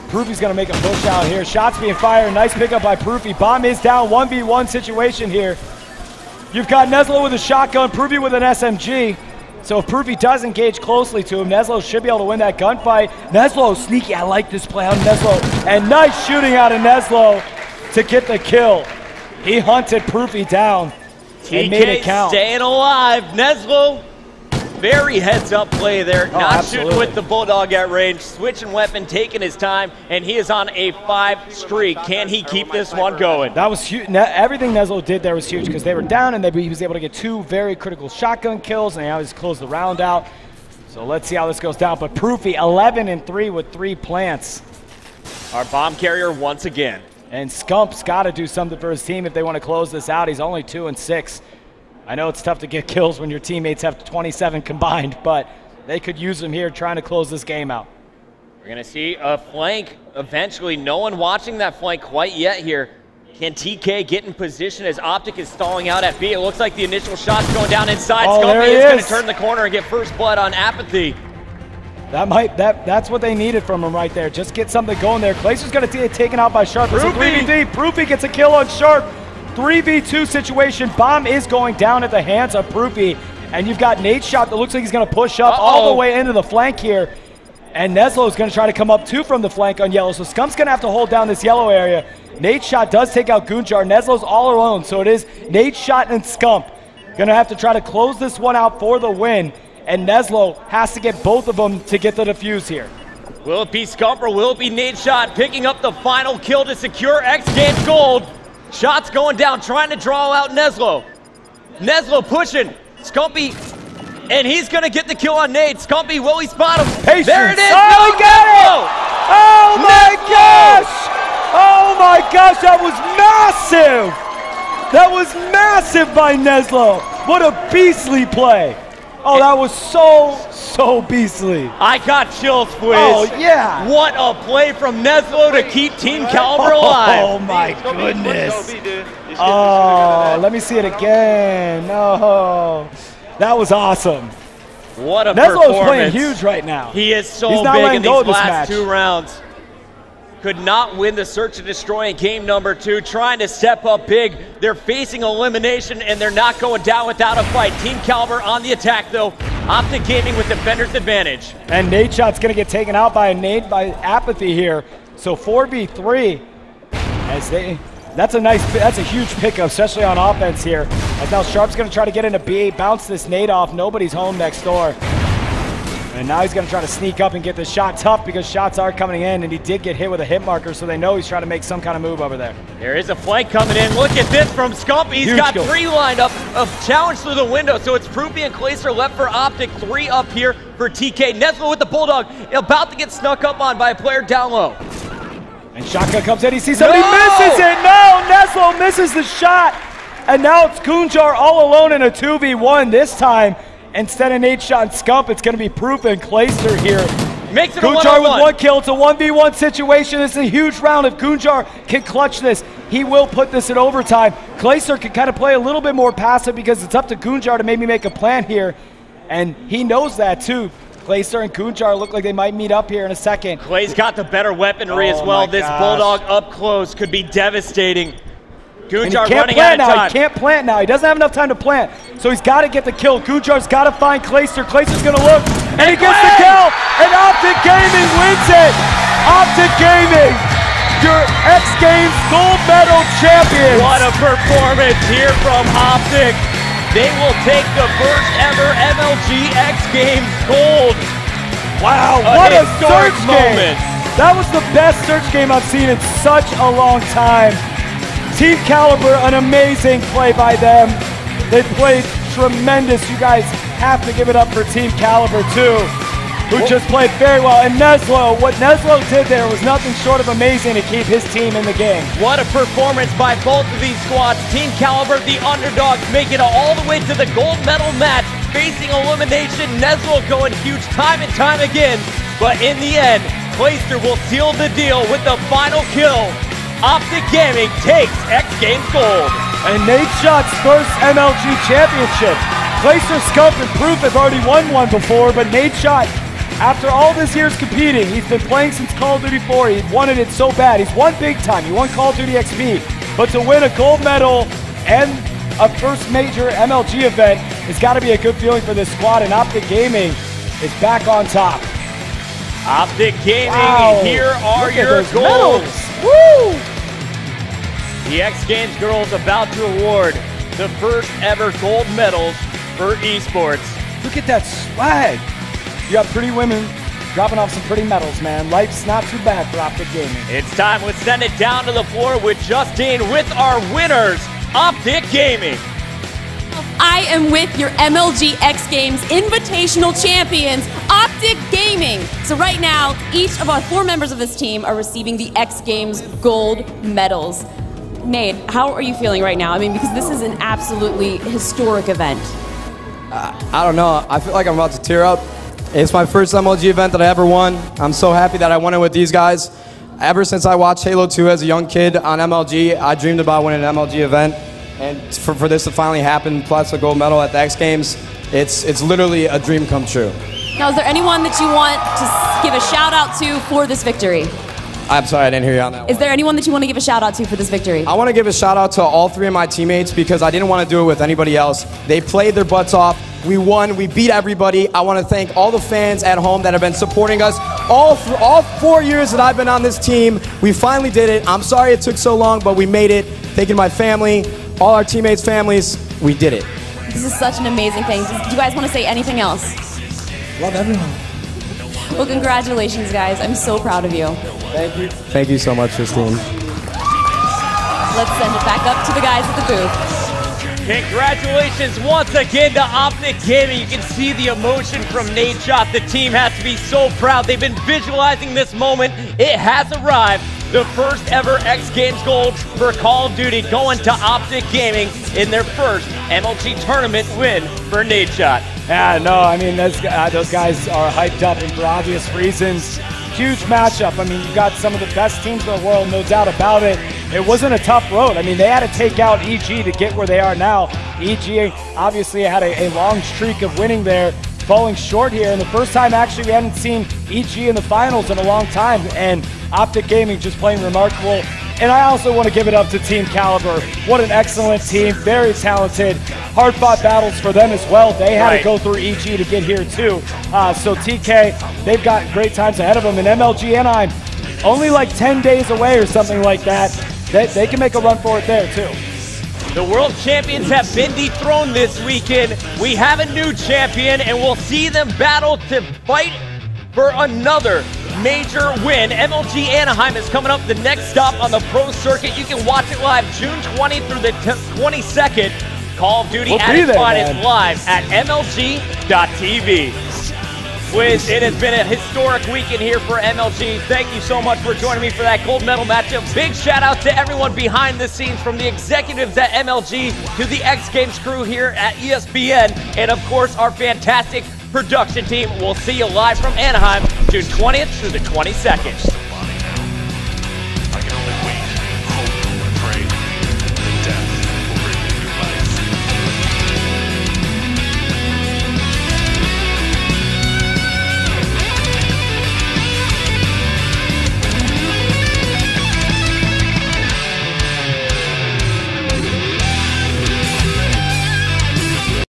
Speaker 2: Proofy's going to make a push out here. Shots being fired. Nice pickup by Proofy. Bomb is down. 1v1 situation here. You've got Neslo with a shotgun, Proofy with an SMG. So if Proofy does engage closely to him, Neslo should be able to win that gunfight. Neslo sneaky. I like this play on Neslo. And nice shooting out of Neslo to get the kill. He hunted Proofy down and made it count.
Speaker 1: Staying alive. Neslo, very heads-up play there. Not shooting with the Bulldog at range. Switching weapon, taking his time, and he is on a 5 streak. Can he keep this one going?
Speaker 2: That was huge. Everything Neslo did there was huge because they were down, and he was able to get 2 very critical shotgun kills, and he always closed the round out. So let's see how this goes down. But Proofy, 11-3 with 3 plants.
Speaker 1: Our bomb carrier once again.
Speaker 2: And Skump's got to do something for his team if they want to close this out. He's only 2-6. I know it's tough to get kills when your teammates have 27 combined, but they could use him here trying to close this game out.
Speaker 1: We're going to see a flank eventually. No one watching that flank quite yet here. Can TK get in position as OpTic is stalling out at B? It looks like the initial shot's going down inside. Scumpy is going to turn the corner and get first blood on Apathy.
Speaker 2: That's what they needed from him right there. Just get something going there. Clayster's going to get taken out by Sharp. It's a 3v3. Proofy gets a kill on Sharp. 3v2 situation. Bomb is going down at the hands of Proofy. And you've got Nate Shot that looks like he's going to push up all the way into the flank here. And Neslo is going to try to come up too from the flank on yellow. So Scump's going to have to hold down this yellow area. Nate Shot does take out Goonjar. Neslo's all alone. So it is Nate Shot and Scump going to have to try to close this one out for the win. And Neslo has to get both of them to get the defuse here.
Speaker 1: Will it be Scump or will it be Nate Shot picking up the final kill to secure X Games gold? Shots going down, trying to draw out Neslo. Neslo pushing. Scumpy, and he's going to get the kill on Nate. Scumpy, will he spot him?
Speaker 2: Patience.
Speaker 1: There it is.
Speaker 2: Oh, he got it! Oh, my gosh! Oh, my gosh, that was massive! That was massive by Neslo. What a beastly play. Oh, that was so beastly.
Speaker 1: I got chills, Fwiz.
Speaker 2: Oh, yeah.
Speaker 1: What a play from Neslo to keep TeamKaliber alive.
Speaker 2: Oh, my goodness. Oh, let me see it again. No. That was awesome.
Speaker 1: What a
Speaker 2: performance.
Speaker 1: Neslo's
Speaker 2: playing huge right now.
Speaker 1: He is so big in these last 2 rounds. Could not win the search and destroy in game number 2, trying to step up big. They're facing elimination and they're not going down without a fight. TeamKaliber on the attack though. OpTic Gaming with defender's advantage.
Speaker 2: And Nate Shot's gonna get taken out by Apathy here. So 4v3 that's a huge pickup, especially on offense here. As now Sharp's gonna try to get into B, bounce this nade off. Nobody's home next door. And now he's going to try to sneak up and get the shot. Tough because shots are coming in, and he did get hit with a hit marker, so they know he's trying to make some kind of move over there.
Speaker 1: There is a flank coming in. Look at this from Scump. He's got 3 lined up of challenge through the window, so it's Proofy and Clayster left for OpTic. 3 up here for TK. Neslo with the Bulldog, about to get snuck up on by a player down low.
Speaker 2: And shotgun comes in. He sees somebody, misses it. No, Neslo misses the shot. And now it's Goonjar all alone in a 2v1 this time. Instead of Nate Shot and Scump, it's going to be Proof and Clayster here.
Speaker 1: Makes it
Speaker 2: Goonjar
Speaker 1: a 1-on-1.
Speaker 2: with 1 kill. It's a 1v1 situation. It's a huge round. If Goonjar can clutch this, he will put this in overtime. Clayster can kind of play a little bit more passive because it's up to Goonjar to maybe make a plan here. And he knows that too. Clayster and Goonjar look like they might meet up here in a second.
Speaker 1: Clay's got the better weaponry as well. This Bulldog up close could be devastating. Goonjar running out of time.
Speaker 2: He can't plant now. He doesn't have enough time to plant. So he's got to get the kill. Goonjar's got to find Clayster. Clayster's going to look, and he gets the kill. And OpTic Gaming wins it. OpTic Gaming, your X Games gold medal champions.
Speaker 1: What a performance here from OpTic. They will take the first ever MLG X Games gold.
Speaker 2: Wow, what a search
Speaker 1: moment.
Speaker 2: Game. That was the best search game I've seen in such a long time. TeamKaliber, an amazing play by them. They played tremendous. You guys have to give it up for TeamKaliber too, who just played very well. And Neslo, what Neslo did there was nothing short of amazing to keep his team in the game.
Speaker 1: What a performance by both of these squads. TeamKaliber, the underdogs, make it all the way to the gold medal match, facing elimination. Neslo going huge time and time again. But in the end, Clayster will seal the deal with the final kill. OpTic Gaming takes X Games gold.
Speaker 2: And Nate Shot's first MLG championship. Glacier, Scump, and Proof have already won one before, but Nadeshot, after all this years competing, he's been playing since Call of Duty 4. He wanted it so bad. He's won big time. He won Call of Duty XP. But to win a gold medal and a first major MLG event has got to be a good feeling for this squad, and OpTic Gaming is back on top.
Speaker 1: OpTic Gaming,
Speaker 2: Wow.
Speaker 1: here are
Speaker 2: Look at
Speaker 1: your
Speaker 2: those
Speaker 1: goals.
Speaker 2: medals. Woo!
Speaker 1: The X Games girls about to award the first ever gold medals for esports.
Speaker 2: Look at that swag. You got pretty women dropping off some pretty medals, man. Life's not too bad for OpTic Gaming.
Speaker 1: It's time. Let's send it down to the floor with Justine with our winners, OpTic Gaming.
Speaker 3: I am with your MLG X Games Invitational Champions, OpTic Gaming. So right now, each of our 4 members of this team are receiving the X Games gold medals. Nate, how are you feeling right now? I mean, because this is an absolutely historic event.
Speaker 9: I don't know. I feel like I'm about to tear up. It's my first MLG event that I ever won. I'm so happy that I won it with these guys. Ever since I watched Halo 2 as a young kid on MLG, I dreamed about winning an MLG event. And for this to finally happen, plus a gold medal at the X Games, it's literally a dream come true.
Speaker 3: Now, is there anyone that you want to give a shout out to for this victory?
Speaker 9: I'm sorry, I didn't hear you on that one.
Speaker 3: Is there anyone that you want to give a shout out to for this victory?
Speaker 9: I want to give a shout out to all 3 of my teammates because I didn't want to do it with anybody else. They played their butts off. We won. We beat everybody. I want to thank all the fans at home that have been supporting us all 4 years that I've been on this team. We finally did it. I'm sorry it took so long, but we made it. Thanking my family, all our teammates' families. We did it.
Speaker 3: This is such an amazing thing. Do you guys want to say anything else?
Speaker 9: Love everyone.
Speaker 3: Well, congratulations, guys. I'm so proud of you.
Speaker 9: Thank you. Thank you so much, Christine.
Speaker 3: Let's send it back up to the guys at the booth.
Speaker 1: Congratulations once again to OpTic Gaming. You can see the emotion from Nadeshot. The team has to be so proud. They've been visualizing this moment. It has arrived. The first ever X Games gold for Call of Duty going to OpTic Gaming in their first MLG tournament win for Nadeshot.
Speaker 2: Yeah, no, I mean, those guys are hyped up, and for obvious reasons. Huge matchup. I mean, you got some of the best teams in the world, no doubt about it. It wasn't a tough road. I mean, they had to take out EG to get where they are now. EG obviously had a long streak of winning there, falling short here. And the first time, actually, we hadn't seen EG in the finals in a long time. And OpTic Gaming just playing remarkable. And I also want to give it up to TeamKaliber. What an excellent team, very talented. Hard-fought battles for them as well. They had to go through EG to get here too. So TK, they've got great times ahead of them. And MLG Anaheim, only like 10 days away or something like that. They can make a run for it there too.
Speaker 1: The world champions have been dethroned this weekend. We have a new champion, and we'll see them battle to fight for another major win. MLG Anaheim is coming up, the next stop on the pro circuit. You can watch it live June 20th through the 22nd. Call of Duty at its finest live at MLG.tv. Wiz, it has been a historic weekend here for MLG. Thank you so much for joining me for that gold medal matchup. Big shout out to everyone behind the scenes, from the executives at MLG to the X Games crew here at ESPN, and of course our fantastic production team. We'll see you live from Anaheim June 20th through the 22nd.